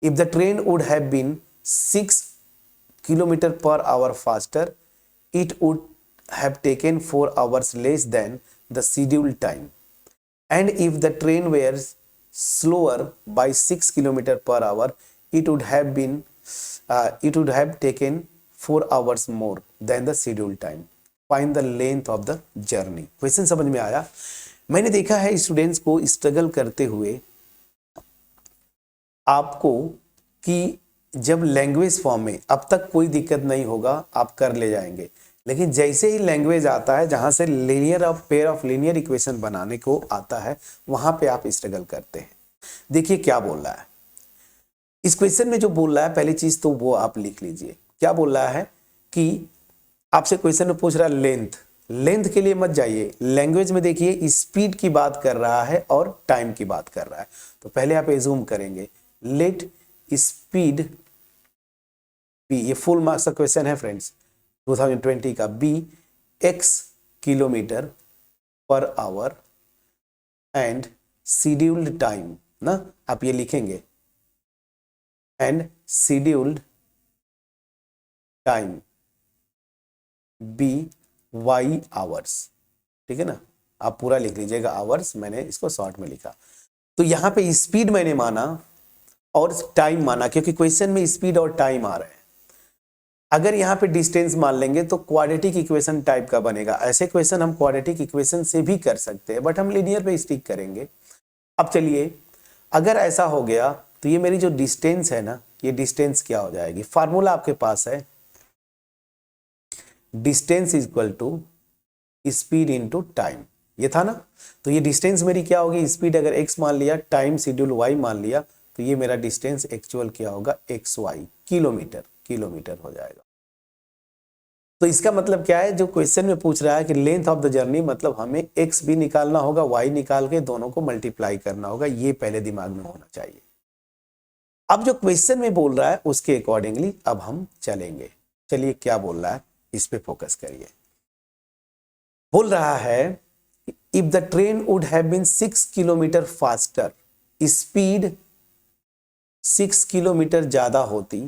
If the train would have been 6 kilometre per hour faster, it would have taken 4 hours less than the scheduled time. And if the train were slower by 6 kilometer per hour, it would have taken 4 hours more than the scheduled time. Find the length of the journey. Question समझ में आया? मैंने देखा है स्टूडेंट्स को स्ट्रगल करते हुए आपको कि जब लैंग्वेज फॉर्म में, अब तक कोई दिक्कत नहीं होगा, आप कर ले जाएंगे, लेकिन जैसे ही लैंग्वेज आता है जहां से linear of pair of linear equation बनाने को आता है, वहां पे आप स्ट्रगल करते हैं। देखिए क्या बोल रहा है इस क्वेश्चन में, जो बोल रहा है पहली चीज तो वो आप लिख लीजिए। क्या बोल रहा है कि आपसे क्वेश्चन में पूछ रहा है लेंथ, लेंथ के लिए मत जाइए, लैंग्वेज में देखिए स्पीड की बात कर रहा है और टाइम की बात कर रहा है। तो पहले आप एज्यूम करेंगे लेट स्पीड बी, ये फुल मार्क्स का क्वेश्चन है फ्रेंड्स 2020 का, be x kilometre per hour and scheduled time ना, आप ये लिखेंगे and scheduled time be y hours, ठीक है ना, आप पूरा लिख लीजिएगा आवर्स, मैंने इसको शॉर्ट में लिखा। तो यहां पे स्पीड मैंने माना और टाइम माना, क्योंकि क्वेश्चन में स्पीड और टाइम आ रहे हैं। अगर यहाँ पे डिस्टेंस मान लेंगे तो क्वाड्रेटिक इक्वेशन टाइप का बनेगा। ऐसे क्वेश्चन हम क्वाड्रेटिक इक्वेशन से भी कर सकते हैं, बट हम लीनियर पे स्टिक करेंगे। अब चलिए, अगर ऐसा हो गया तो ये मेरी जो डिस्टेंस है ना, ये डिस्टेंस क्या हो जाएगी, फार्मूला आपके पास है, distance equal to speed into time, ये था ना। तो ये डिस्टेंस मेरी क्या होगी, स्पीड अगर x मान लिया, टाइम शेड्यूल y मान लिया, तो ये मेरा डिस्टेंस एक्चुअल क्या होगा, xy, किलोमीटर, किलोमीटर हो जाएगा। तो इसका मतलब क्या है, जो क्वेश्चन में पूछ रहा है कि लेंथ ऑफ द जर्नी, मतलब हमें x भी निकालना होगा, y निकाल के दोनों को मल्टीप्लाई करना होगा, ये पहले दिमाग में होना चाहिए। अब जो क्वेश्चन में बोल रहा है उसके अकॉर्डिंगली अब हम चलेंगे। चलिए क्या बोल रहा है, इस पे फोकस करिए। बोल रहा है if the train would have been 6 kilometre faster, speed 6 kilometre ज्यादा होती,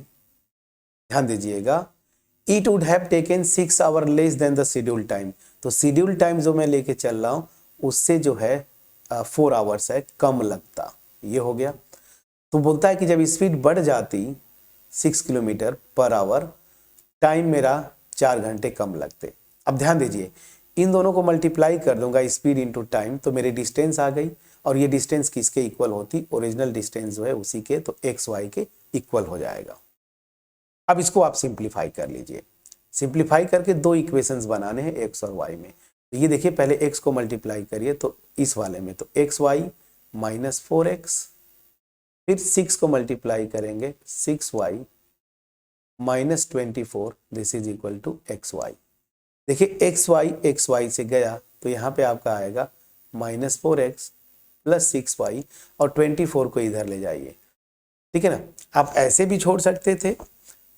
ध्यान दीजिएगा, it would have taken 6 hour less than the schedule time. तो शेड्यूल टाइम जो मैं लेके चल रहा हूं उससे जो है 4 आवर्स है कम लगता, ये हो गया। तो बोलता है कि जब स्पीड बढ़ जाती 6 किलोमीटर पर आवर, टाइम मेरा 4 घंटे कम लगते। अब ध्यान दीजिए, इन दोनों को मल्टीप्लाई कर दूंगा स्पीड इंटू टाइम, तो मेरी डिस्टेंस आ गई, और ये डिस्टेंस किसके इक्वल होती, ओरिजिनल डिस्टेंस जो है उसी के, तो एक्स वाई के इक्वल हो जाएगा। अब इसको आप सिंप्लीफाई कर लीजिए, सिंप्लीफाई करके दो इक्वेशंस बनाने हैं एक्स और वाई में। तो ये देखिए पहले एक्स को मल्टीप्लाई करिए, तो इस वाले में तो एक्स वाई माइनस 4x, फिर 6 को मल्टीप्लाई करेंगे 6y minus 24, this is equal to x y. देखिए एक्स वाई से गया तो यहाँ पे आपका आएगा माइनस 4x प्लस 6y, और 24 को इधर ले जाइए, ठीक है ना। आप ऐसे भी छोड़ सकते थे,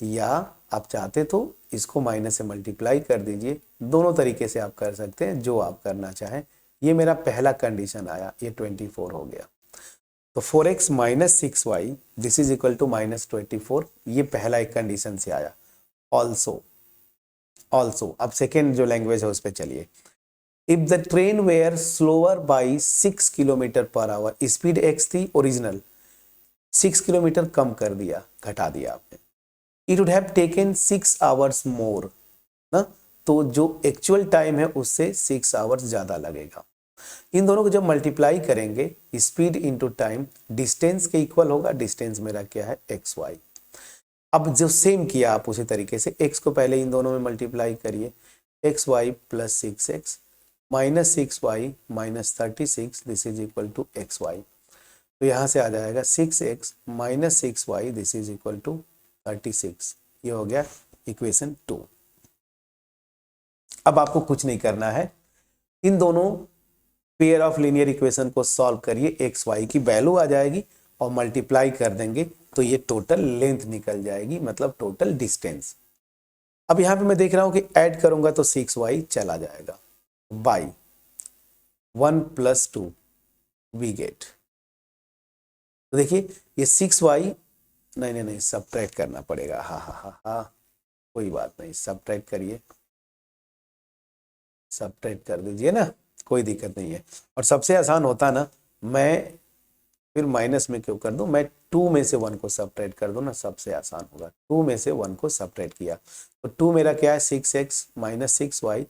या आप चाहते तो इसको माइनस से मल्टीप्लाई कर दीजिए, दोनों तरीके से आप कर सकते हैं, जो आप करना चाहें। ये मेरा पहला कंडीशन आया, ये 24 हो गया, तो 4x minus 6y this is equal to minus 24, ये पहला एक कंडीशन से आया। ऑल्सो अब सेकेंड जो लैंग्वेज है उस पर चलिए। If the train were slower by 6 kilometre per hour, speed x थी ओरिजिनल, 6 किलोमीटर कम कर दिया, घटा दिया आपने, it would have taken 6 hours more ना, तो जो एक्चुअल टाइम है उससे 6 आवर्स ज्यादा लगेगा। इन दोनों को जब मल्टीप्लाई करेंगे स्पीड इंटू टाइम, डिस्टेंस के इक्वल होगा, डिस्टेंस मेरा क्या है एक्स वाई। अब जो सेम किया आप उसी तरीके से, x को पहले इन दोनों में मल्टीप्लाई करिए, x y plus 6x minus 6y minus 36, this is equal to x y. तो यहाँ से आ जाएगा 6x minus 6y this is equal to 36, ये हो गया इक्वेशन 2। अब आपको कुछ नहीं करना है, इन दोनों पेयर ऑफ लीनियर इक्वेशन को सॉल्व करिए, एक्स वाई की वैल्यू आ जाएगी और मल्टीप्लाई कर देंगे तो ये टोटल लेंथ निकल जाएगी, मतलब टोटल डिस्टेंस। अब यहां पे मैं देख रहा हूं कि ऐड करूंगा तो 6y चला जाएगा, बाई 1 + 2 वी गेट। तो देखिए ये 6y, नहीं सब्ट्रैक्ट करना पड़ेगा, हाँ, कोई बात नहीं, सब्ट्रैक्ट करिए, सब्ट्रैक्ट कर दीजिए ना, कोई दिक्कत नहीं है। और सबसे आसान होता ना, मैं फिर माइनस में क्यों कर दूं, मैं 2 में से 1 को सब्ट्रैक्ट कर दूं ना, सबसे आसान होगा। 2 में से 1 को सब्ट्रैक्ट किया तो 2 मेरा क्या है, 6x - 6y,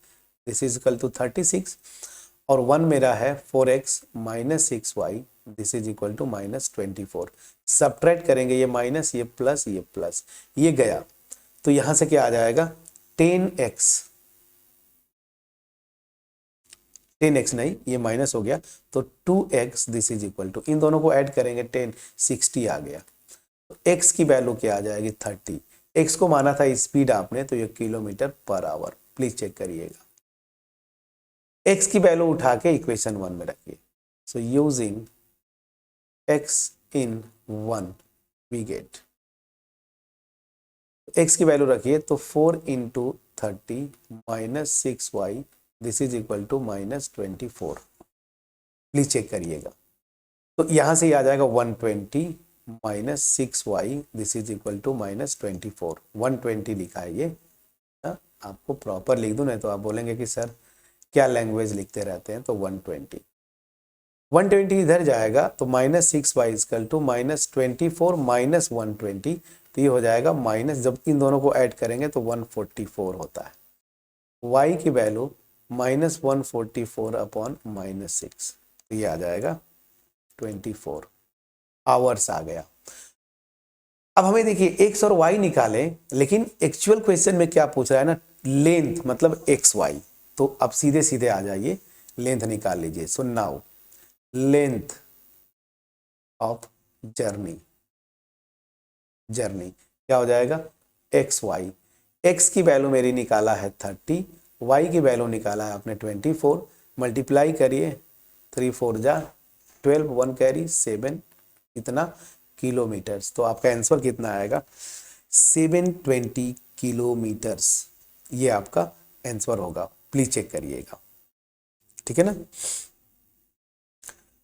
this is equal to 36, और 1 मेरा है 4x - 6y, this is equal to -24। Subtract करेंगे, ये माइनस, ये प्लस, ये प्लस, ये गया, तो यहां से क्या आ जाएगा, 10x, 10x नहीं, ये माइनस हो गया तो 2x, this is equal to, इन दोनों को ऐड करेंगे 10, 60 आ गया। तो x की वैल्यू क्या आ जाएगी, 30। x को माना था स्पीड आपने, तो ये km/h, प्लीज चेक करिएगा। x की वैल्यू उठा के इक्वेशन 1 में रखिए। So using x in 1 we get, x की वैल्यू रखिए तो 4 × 30 - 6y, this is equal to -24। Please check करिएगा। तो यहां से आ जाएगा 120 - 6y, this is equal to -24। 120 लिखा है ये, आपको प्रॉपर लिख दूं, नहीं तो आप बोलेंगे कि सर क्या लैंग्वेज लिखते रहते हैं। तो 120 इधर जाएगा तो -6y इक्वल टू -24 - 120, तो ये हो जाएगा माइनस, जब इन दोनों को ऐड करेंगे तो 144 होता है। y की वैल्यू -144 अपॉन -6, तो ये आ जाएगा 24 आवर्स आ गया। अब हमें देखिए x और y निकाले, लेकिन एक्चुअल क्वेश्चन में क्या पूछ रहा है ना, लेंथ मतलब xy, तो अब सीधे सीधे आ जाइए, लेंथ निकाल लीजिए। So now length of journey क्या हो जाएगा, xy, x की वैल्यू मेरी निकाला है 30, y की वैल्यू निकाला है आपने 24, मल्टीप्लाई करिए, 3 4 जा 12, 1 कैरी 7, इतना किलोमीटर्स, तो आपका आंसर कितना आएगा, 720 किलोमीटर्स, ये आपका आंसर होगा। प्लीज चेक करिएगा, ठीक है ना।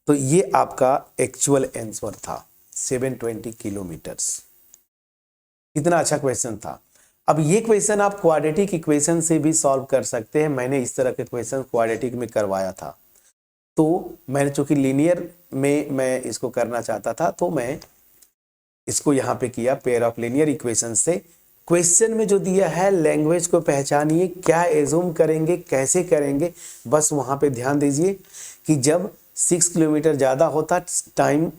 तो ये आपका एक्चुअल आंसर था, 720 किलोमीटर्स। कितना अच्छा क्वेश्चन था। अब ये क्वेश्चन आप क्वाड्रेटिक इक्वेशन से भी सॉल्व कर सकते हैं। मैंने इस तरह के क्वेश्चन क्वाड्रेटिक में करवाया था, तो मैंने चूंकि लीनियर में मैं इसको करना चाहता था, तो मैं इसको यहां पे किया पेयर ऑफ लीनियर इक्वेशन से। क्वेश्चन में जो दिया है, लैंग्वेज को पहचानिए, क्या एज्यूम करेंगे, कैसे करेंगे, बस वहां पे ध्यान दीजिए कि जब 6 किलोमीटर ज्यादा होता, टाइम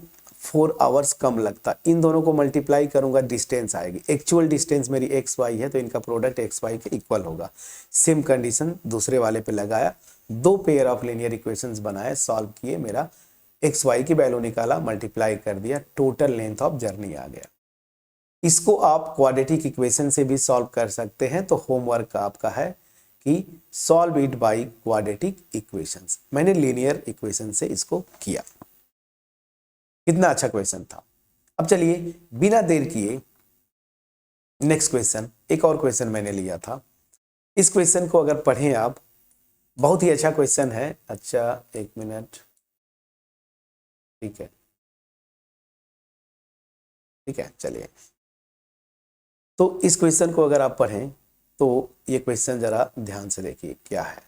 4 आवर्स कम लगता, इन दोनों को मल्टीप्लाई करूंगा, डिस्टेंस आएगी। एक्चुअल डिस्टेंस मेरी एक्स वाई है, तो इनका प्रोडक्ट एक्स वाई के इक्वल होगा। सेम कंडीशन दूसरे वाले पे लगाया, 2 पेयर ऑफ लीनियर इक्वेशंस बनाए, सॉल्व किए, मेरा एक्स वाई की वैल्यू निकाला, मल्टीप्लाई कर दिया, टोटल लेंथ ऑफ जर्नी आ गया। इसको आप क्वाड्रेटिक इक्वेशन से भी सॉल्व कर सकते हैं। तो होमवर्क आपका है कि solve it by quadratic equations. मैंने लीनियर इक्वेशन से इसको किया। कितना अच्छा क्वेश्चन था। अब चलिए बिना देर किए नेक्स्ट क्वेश्चन, एक और क्वेश्चन मैंने लिया था। इस क्वेश्चन को अगर पढ़ें आप, बहुत ही अच्छा क्वेश्चन है। अच्छा एक मिनट, ठीक है चलिए। तो इस क्वेश्चन को अगर आप पढ़ें तो ये क्वेश्चन जरा ध्यान से देखिए क्या है।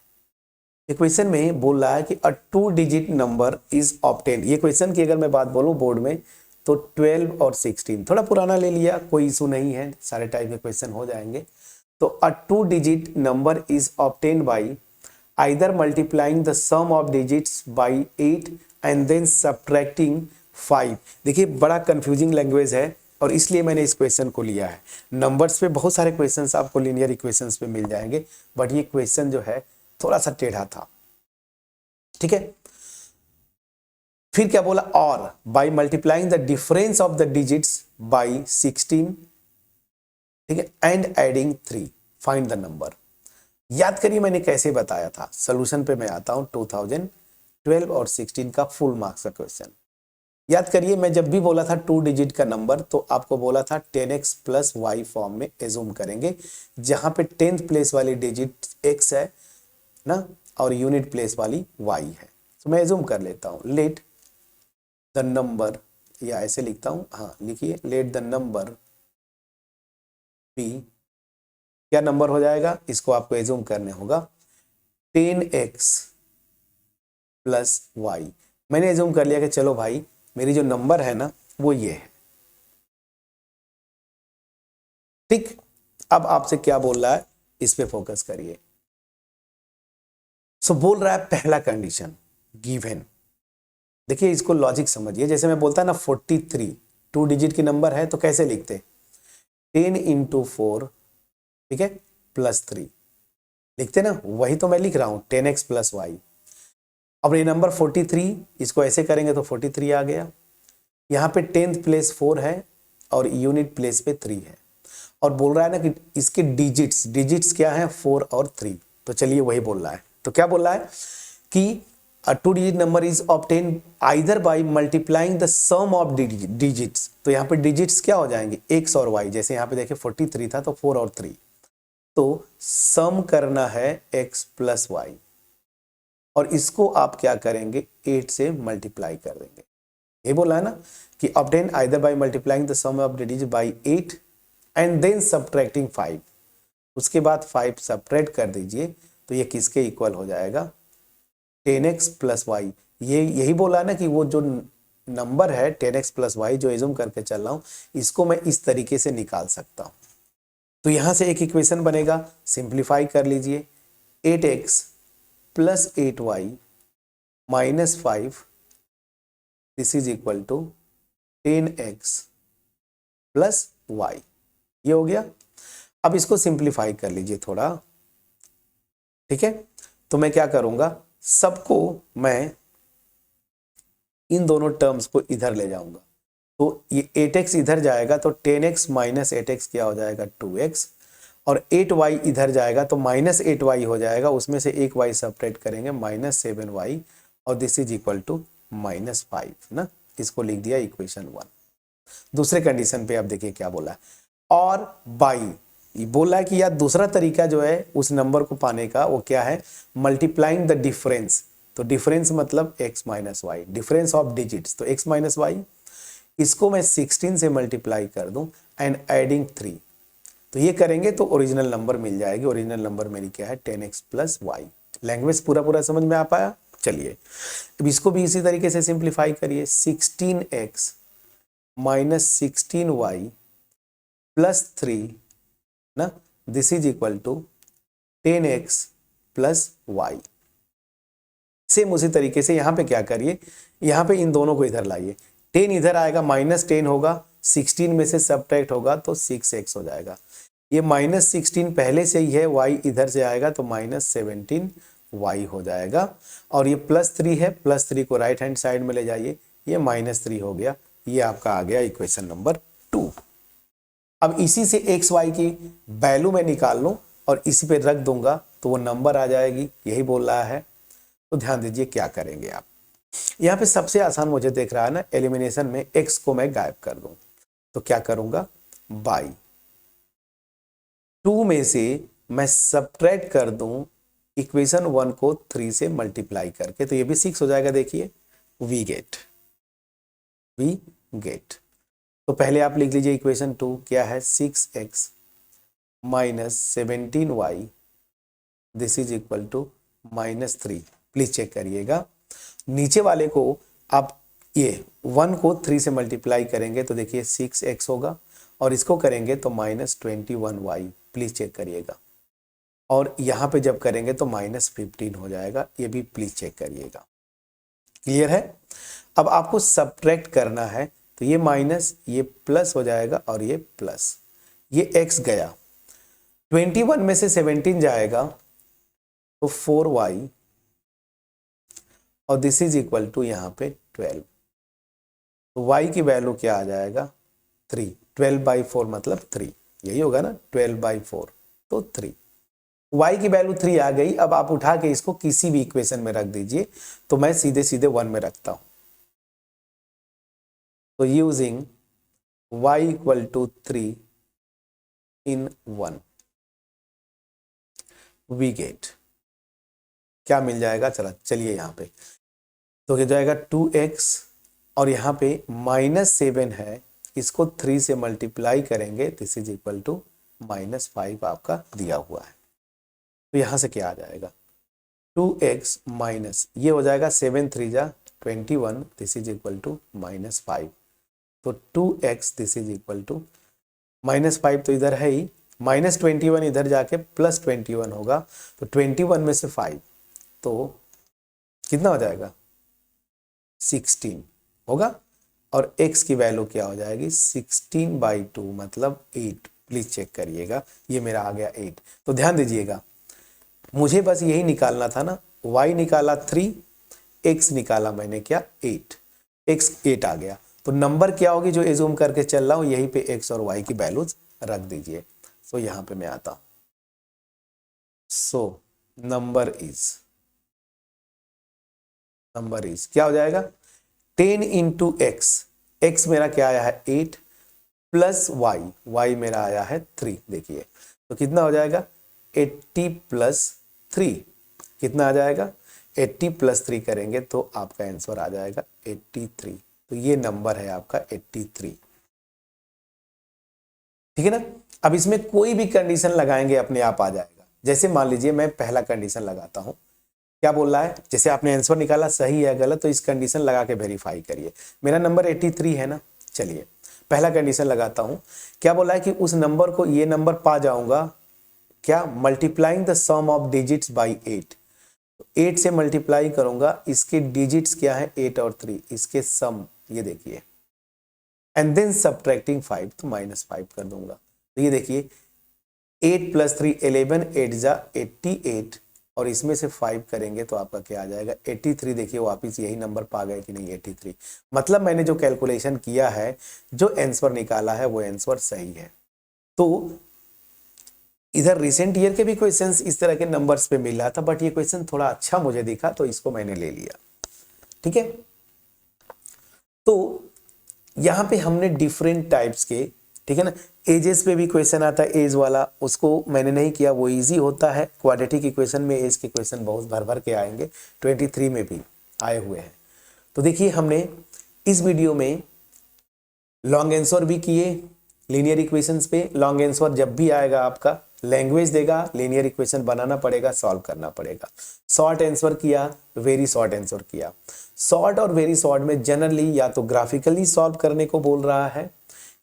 ये क्वेश्चन में बोल रहा है कि अ 2 डिजिट नंबर इज ऑब्टेन्ड। ये क्वेश्चन की अगर मैं बात बोलूं बोर्ड में, तो 12 और 16, थोड़ा पुराना ले लिया, कोई इशू नहीं है, सारे टाइप के क्वेश्चन हो जाएंगे। तो a 2 digit number is obtained by either multiplying the sum of digits by 8 and then subtracting 5। देखिए बड़ा कंफ्यूजिंग लैंग्वेज है, और इसलिए मैंने इस क्वेश्चन को लिया है। नंबर्स पे बहुत सारे क्वेश्चंस आपको लीनियर इक्वेशंस पे मिल जाएंगे, बट ये क्वेश्चन जो है थोड़ा सा टेढ़ा था, ठीक है। फिर क्या बोला, और by multiplying the difference of the digits by 16, ठीक है, and adding 3 find the number. याद करिए मैंने कैसे बताया था। सोल्यूशन पे मैं आता हूं 12 और 16 का फुल मार्क्स का क्वेश्चन। याद करिए, मैं जब भी बोला था 2 डिजिट का नंबर तो आपको बोला था 10x प्लस वाई फॉर्म में एज्यूम करेंगे, जहां पे 10th प्लेस वाली डिजिट x है ना, और यूनिट प्लेस वाली y है। तो मैं एज्यूम कर लेता हूं, लेट द नंबर, या ऐसे लिखता हूं, हाँ लिखिए, लेट द नंबर बी, क्या नंबर हो जाएगा, इसको आपको एज्यूम करने होगा 10x प्लस वाई। मैंने एज्यूम कर लिया कि चलो भाई मेरी जो नंबर है ना वो ये है। ठीक, अब आपसे क्या बोल रहा है, इस पे फोकस करिए। सो बोल रहा है पहला कंडीशन गिवन। देखिए इसको लॉजिक समझिए, जैसे मैं बोलता ना 43 2 डिजिट की नंबर है तो कैसे लिखते, 10 इंटू 4, ठीक है, प्लस 3 लिखते ना, वही तो मैं लिख रहा हूं 10x प्लस वाई। अब ये नंबर 43, इसको ऐसे करेंगे तो 43 आ गया। यहाँ पे 10th प्लेस 4 है और यूनिट प्लेस पे 3 है, और बोल रहा है ना कि इसके डिजिट्स, डिजिट्स क्या है 4 और 3। तो चलिए वही बोल रहा है, तो क्या बोल रहा है कि a 2 digit number is obtained either by multiplying the sum of digits। तो यहाँ पे डिजिट्स क्या हो जाएंगे, x और y। जैसे यहाँ पे देखिए 43 था तो 4 और 3, तो सम करना है x प्लस वाई, और इसको आप क्या करेंगे 8 से मल्टीप्लाई कर देंगे। ये बोला है ना कि obtain either by multiplying the sum of digits by 8 and then subtracting 5। उसके बाद 5 सब्ट्रैक्ट कर दीजिए, तो ये किसके इक्वल हो जाएगा, 10x प्लस वाई। ये यही बोला ना कि वो जो नंबर है 10x प्लस वाई जो एज्यूम करके चल रहा हूं, इसको मैं इस तरीके से निकाल सकता हूं। तो यहां से एक इक्वेशन बनेगा, सिंप्लीफाई कर लीजिए, 8x plus 8y minus 5, this is equal to 10x plus y. ये हो गया। अब इसको सिंप्लीफाई कर लीजिए थोड़ा, ठीक है। तो मैं क्या करूंगा, सबको मैं इन दोनों टर्म्स को इधर ले जाऊंगा, तो ये 8x इधर जाएगा तो 10x माइनस 8x क्या हो जाएगा 2x, और 8y इधर जाएगा तो माइनस 8y हो जाएगा, उसमें से एक y सब्ट्रैक्ट करेंगे माइनस 7y, और this is equal to minus 5 ना। इसको लिख दिया इक्वेशन 1। दूसरे कंडीशन पे आप देखिए क्या बोला है, और बाई बोला है कि यार दूसरा तरीका जो है उस नंबर को पाने का वो क्या है, मल्टीप्लाइंग द डिफरेंस। तो डिफरेंस मतलब x minus y, difference of digits, तो x माइनस वाई, इसको मैं 16 से मल्टीप्लाई कर दूं एंड एडिंग 3। तो ये करेंगे तो ओरिजिनल नंबर मिल जाएगी। ओरिजिनल नंबर मेरी क्या है 10x प्लस वाई। लैंग्वेज पूरा पूरा समझ में आ पाया। चलिए अब इसको भी इसी तरीके से सिंप्लीफाई करिए, 16x माइनस 16y प्लस 3 ना, this is equal to 10x plus y. Same उसी तरीके से यहां पे क्या करिए, यहां पे इन दोनों को इधर लाइए, 10 इधर आएगा माइनस 10 होगा, 16 में से सब्ट्रैक्ट होगा तो 6x हो जाएगा। ये माइनस 16 पहले से ही है, y इधर से आएगा तो माइनस 17y हो जाएगा, और ये प्लस 3 है, प्लस 3 को राइट हैंड साइड में ले जाइए, ये माइनस 3 हो गया। ये आपका आ गया इक्वेशन नंबर 2। अब इसी से एक्स वाई की वैल्यू मैं निकाल लूं और इसी पे रख दूंगा तो वो नंबर आ जाएगी, यही बोल रहा है। तो ध्यान दीजिए क्या करेंगे आप, यहाँ पे सबसे आसान मुझे देख रहा है ना, एलिमिनेशन में x को मैं गायब कर दूं तो क्या करूंगा, बाई 2 में से मैं सब्ट्रैक्ट कर दूं इक्वेशन 1 को 3 से मल्टीप्लाई करके, तो ये भी 6 हो जाएगा। देखिए वी गेट, तो पहले आप लिख लीजिए इक्वेशन 2 क्या है, 6x minus 17y, this is equal to minus 3। Please check करिएगा, नीचे वाले को आप ये 1 को 3 से मल्टीप्लाई करेंगे तो देखिए 6x होगा, और इसको करेंगे तो माइनस 21y। प्लीज चेक करिएगा, और यहां पे जब करेंगे तो माइनस 15 हो जाएगा, ये भी प्लीज चेक करिएगा। क्लियर है। अब आपको सब्ट्रैक्ट करना है, तो ये माइनस ये प्लस हो जाएगा, और ये प्लस, ये x गया, 21 में से 17 जाएगा तो 4y, और दिस इज इक्वल टू यहाँ पे 12। तो y की वैल्यू क्या आ जाएगा 3, 12/4 मतलब 3, यही होगा ना 12/4 तो 3। y की वैल्यू 3 आ गई। अब आप उठा के इसको किसी भी इक्वेशन में रख दीजिए, तो मैं सीधे सीधे 1 में रखता हूं। तो using y equal to 3 in 1 we get क्या मिल जाएगा। चला चलिए यहां पे तो क्या जाएगा 2x, और यहां पे -7 है, इसको 3 से मल्टीप्लाई करेंगे, दिस इज इक्वल टू -5 आपका दिया हुआ है। तो यहां से क्या आ जाएगा 2x माइनस ये हो जाएगा 7 3 जा 21, दिस इज इक्वल टू -5। तो 2x this is equal to -5 तो इधर है ही, -21 इधर जाके +21 होगा। तो 21 में से 5 तो कितना हो जाएगा 16 होगा। और x की वैल्यू क्या हो जाएगी 16/2 मतलब 8। प्लीज चेक करिएगा, ये मेरा आ गया 8। तो ध्यान दीजिएगा, मुझे बस यही निकालना था ना, y निकाला 3, x निकाला मैंने क्या 8, x 8 आ गया। तो नंबर क्या होगी जो एज्यूम करके चल रहा हूं, यहीं पे x और y की वैल्यूज रख दीजिए। सो यहां पे मैं आता हूं। सो नंबर इज क्या हो जाएगा 10 इंटू एक्स मेरा क्या आया है 8 प्लस y मेरा आया है 3। देखिए तो कितना हो जाएगा 80 प्लस 3 कितना आ जाएगा 80 प्लस 3 करेंगे तो आपका आंसर आ जाएगा 83। तो ये नंबर है आपका 83। ठीक है ना। अब इसमें कोई भी कंडीशन लगाएंगे अपने आप आ जाएगा। जैसे मान लीजिए मैं पहला कंडीशन लगाता हूं, क्या बोल रहा है, जैसे आपने आंसर निकाला सही है गलत, तो इस कंडीशन लगा के वेरीफाई करिए। मेरा नंबर 83 है ना। चलिए पहला कंडीशन लगाता हूं, क्या बोला है कि उस नंबर को ये नंबर पा जाऊंगा क्या multiplying the sum of digits by 8। 8 से मल्टीप्लाई करूंगा, इसके डिजिट्स क्या है 8 और 3, इसके सम ये देखिए, एंड देन सब्ट्रैक्टिंग 5 तो -5 कर दूंगा। तो ये देखिए 8 प्लस 3 11, 8 जा 88, और इसमें से 5 करेंगे तो आपका क्या आ जाएगा 83। देखिए वापिस यही नंबर पा गए कि नहीं 83। मतलब मैंने जो कैलकुलेशन किया है, जो आंसर निकाला है वो आंसर सही है। तो इधर रिसेंट ईयर के भी क्वेश्चंस इस तरह के नंबर्स पे मिल रहा था, बट ये क्वेश्चन थोड़ा अच्छा मुझे दिखा तो इसको मैंने ले लिया। ठीक है, तो यहां पे हमने डिफरेंट टाइप्स के, ठीक है ना, एजेस पे भी क्वेश्चन आता है एज वाला, उसको मैंने नहीं किया, वो इजी होता है। क्वाड्रेटिक इक्वेशन में एज के क्वेश्चन बहुत भर भर के आएंगे, 23 में भी आए हुए हैं। तो देखिए हमने इस वीडियो में लॉन्ग आंसर भी किए लीनियर इक्वेशंस पे। लॉन्ग आंसर जब भी आएगा आपका लैंग्वेज देगा, लीनियर इक्वेशन बनाना पड़ेगा, सॉल्व करना पड़ेगा। शॉर्ट आंसर किया, वेरी शॉर्ट आंसर किया। शॉर्ट और वेरी शॉर्ट में जनरली या तो ग्राफिकली सॉल्व करने को बोल रहा है,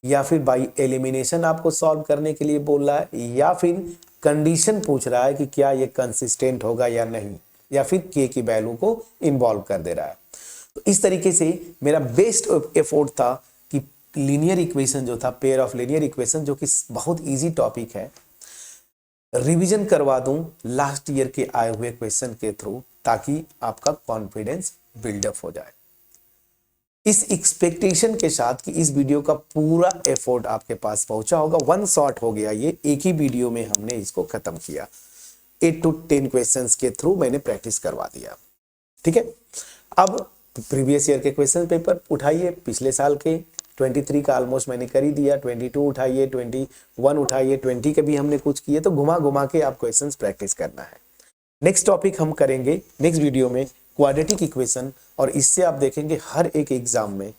या फिर बाई एलिमिनेशन आपको सॉल्व करने के लिए बोल रहा है, या फिर कंडीशन पूछ रहा है कि क्या ये कंसिस्टेंट होगा या नहीं, या फिर के की वैल्यू को इन्वॉल्व कर दे रहा है। तो इस तरीके से मेरा बेस्ट एफोर्ट था कि लीनियर इक्वेशन जो था, पेयर ऑफ लीनियर इक्वेशन, जो कि बहुत इजी टॉपिक है, रिवीजन करवा दूं लास्ट ईयर के आए हुए क्वेश्चन के थ्रू, ताकि आपका कॉन्फिडेंस बिल्डअप हो जाए। इस एक्सपेक्टेशन के साथ कि इस वीडियो का पूरा एफर्ट आपके पास पहुंचा होगा। वन शॉट हो गया, ये एक ही वीडियो में हमने इसको खत्म किया। 8 to 10 क्वेश्चंस के थ्रू मैंने प्रैक्टिस करवा दिया। ठीक है, अब प्रीवियस ईयर के क्वेश्चन पेपर उठाइए, पिछले साल के 23 का ऑलमोस्ट मैंने कर ही दिया, 22 उठाइए, 21 उठाइए, 20 के भी हमने कुछ किए। तो घुमा घुमा के आप क्वेश्चंस प्रैक्टिस करना है। नेक्स्ट टॉपिक हम करेंगे नेक्स्ट वीडियो में क्वाड्रेटिक इक्वेशन, और इससे आप देखेंगे हर एक एग्जाम में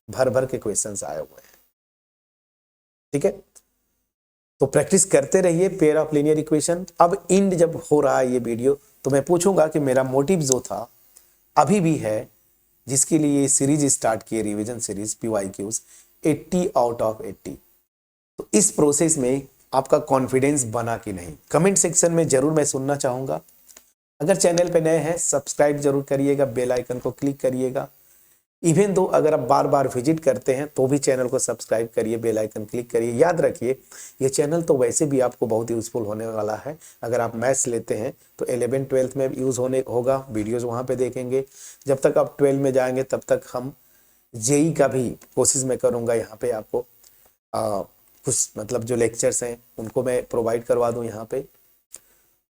भर भर के क्वेश्चंस आए हुए हैं। ठीक है, तो प्रैक्टिस करते रहिए पेयर ऑफ लीनियर इक्वेशन। अब इंड जब हो रहा है ये वीडियो, तो मैं पूछूंगा कि मेरा मोटिव जो था अभी भी है, जिसके लिए ये सीरीज स्टार्ट किए, revision series PYQs 80 out of 80। तो इस प्रोसेस में आपका कॉन्फिडेंस बना कि नहीं, कमेंट सेक्शन में जरूर मैं सुनना चाहूंगा। अगर चैनल पे नए हैं सब्सक्राइब जरूर करिएगा, बेल आइकन को क्लिक करिएगा। इवन दो अगर आप बार बार विजिट करते हैं तो भी चैनल को सब्सक्राइब करिए, बेल आइकन क्लिक करिए। याद रखिए ये चैनल तो वैसे भी आपको बहुत यूजफुल होने वाला है। अगर आप मैथ्स लेते हैं तो 11 12 में यूज़ होने होगा, वीडियोज़ वहाँ पे देखेंगे। जब तक आप 12 में जाएंगे तब तक हम जेई का भी कोशिश मैं करूँगा, यहाँ पे आपको कुछ मतलब जो लेक्चर्स हैं उनको मैं प्रोवाइड करवा दूँ यहाँ पे।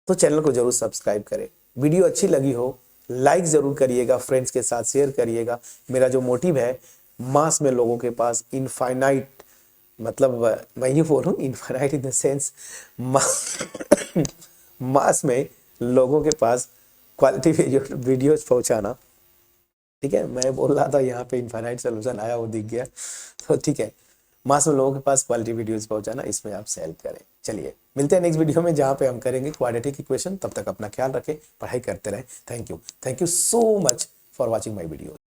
तो चैनल को जरूर सब्सक्राइब करें। वीडियो अच्छी लगी हो लाइक जरूर करिएगा, फ्रेंड्स के साथ शेयर करिएगा। मेरा जो मोटिव है मास में लोगों के पास इनफाइनाइट, मतलब मैं ये बोलूँ इनफाइनाइट इन द सेंस मास में लोगों के पास क्वालिटी वीडियोज पहुंचाना। ठीक है, मैं बोल रहा था यहाँ पे इनफाइनाइट सोल्यूशन आया, वो दिख गया। तो ठीक है, मास में लोगों के पास क्वालिटी वीडियोस पहुंचाना, इसमें आप हेल्प करें। चलिए मिलते हैं नेक्स्ट वीडियो में जहाँ पे हम करेंगे क्वाड्रेटिक इक्वेशन। तब तक अपना ख्याल रखें, पढ़ाई करते रहें। Thank you so much for watching my video.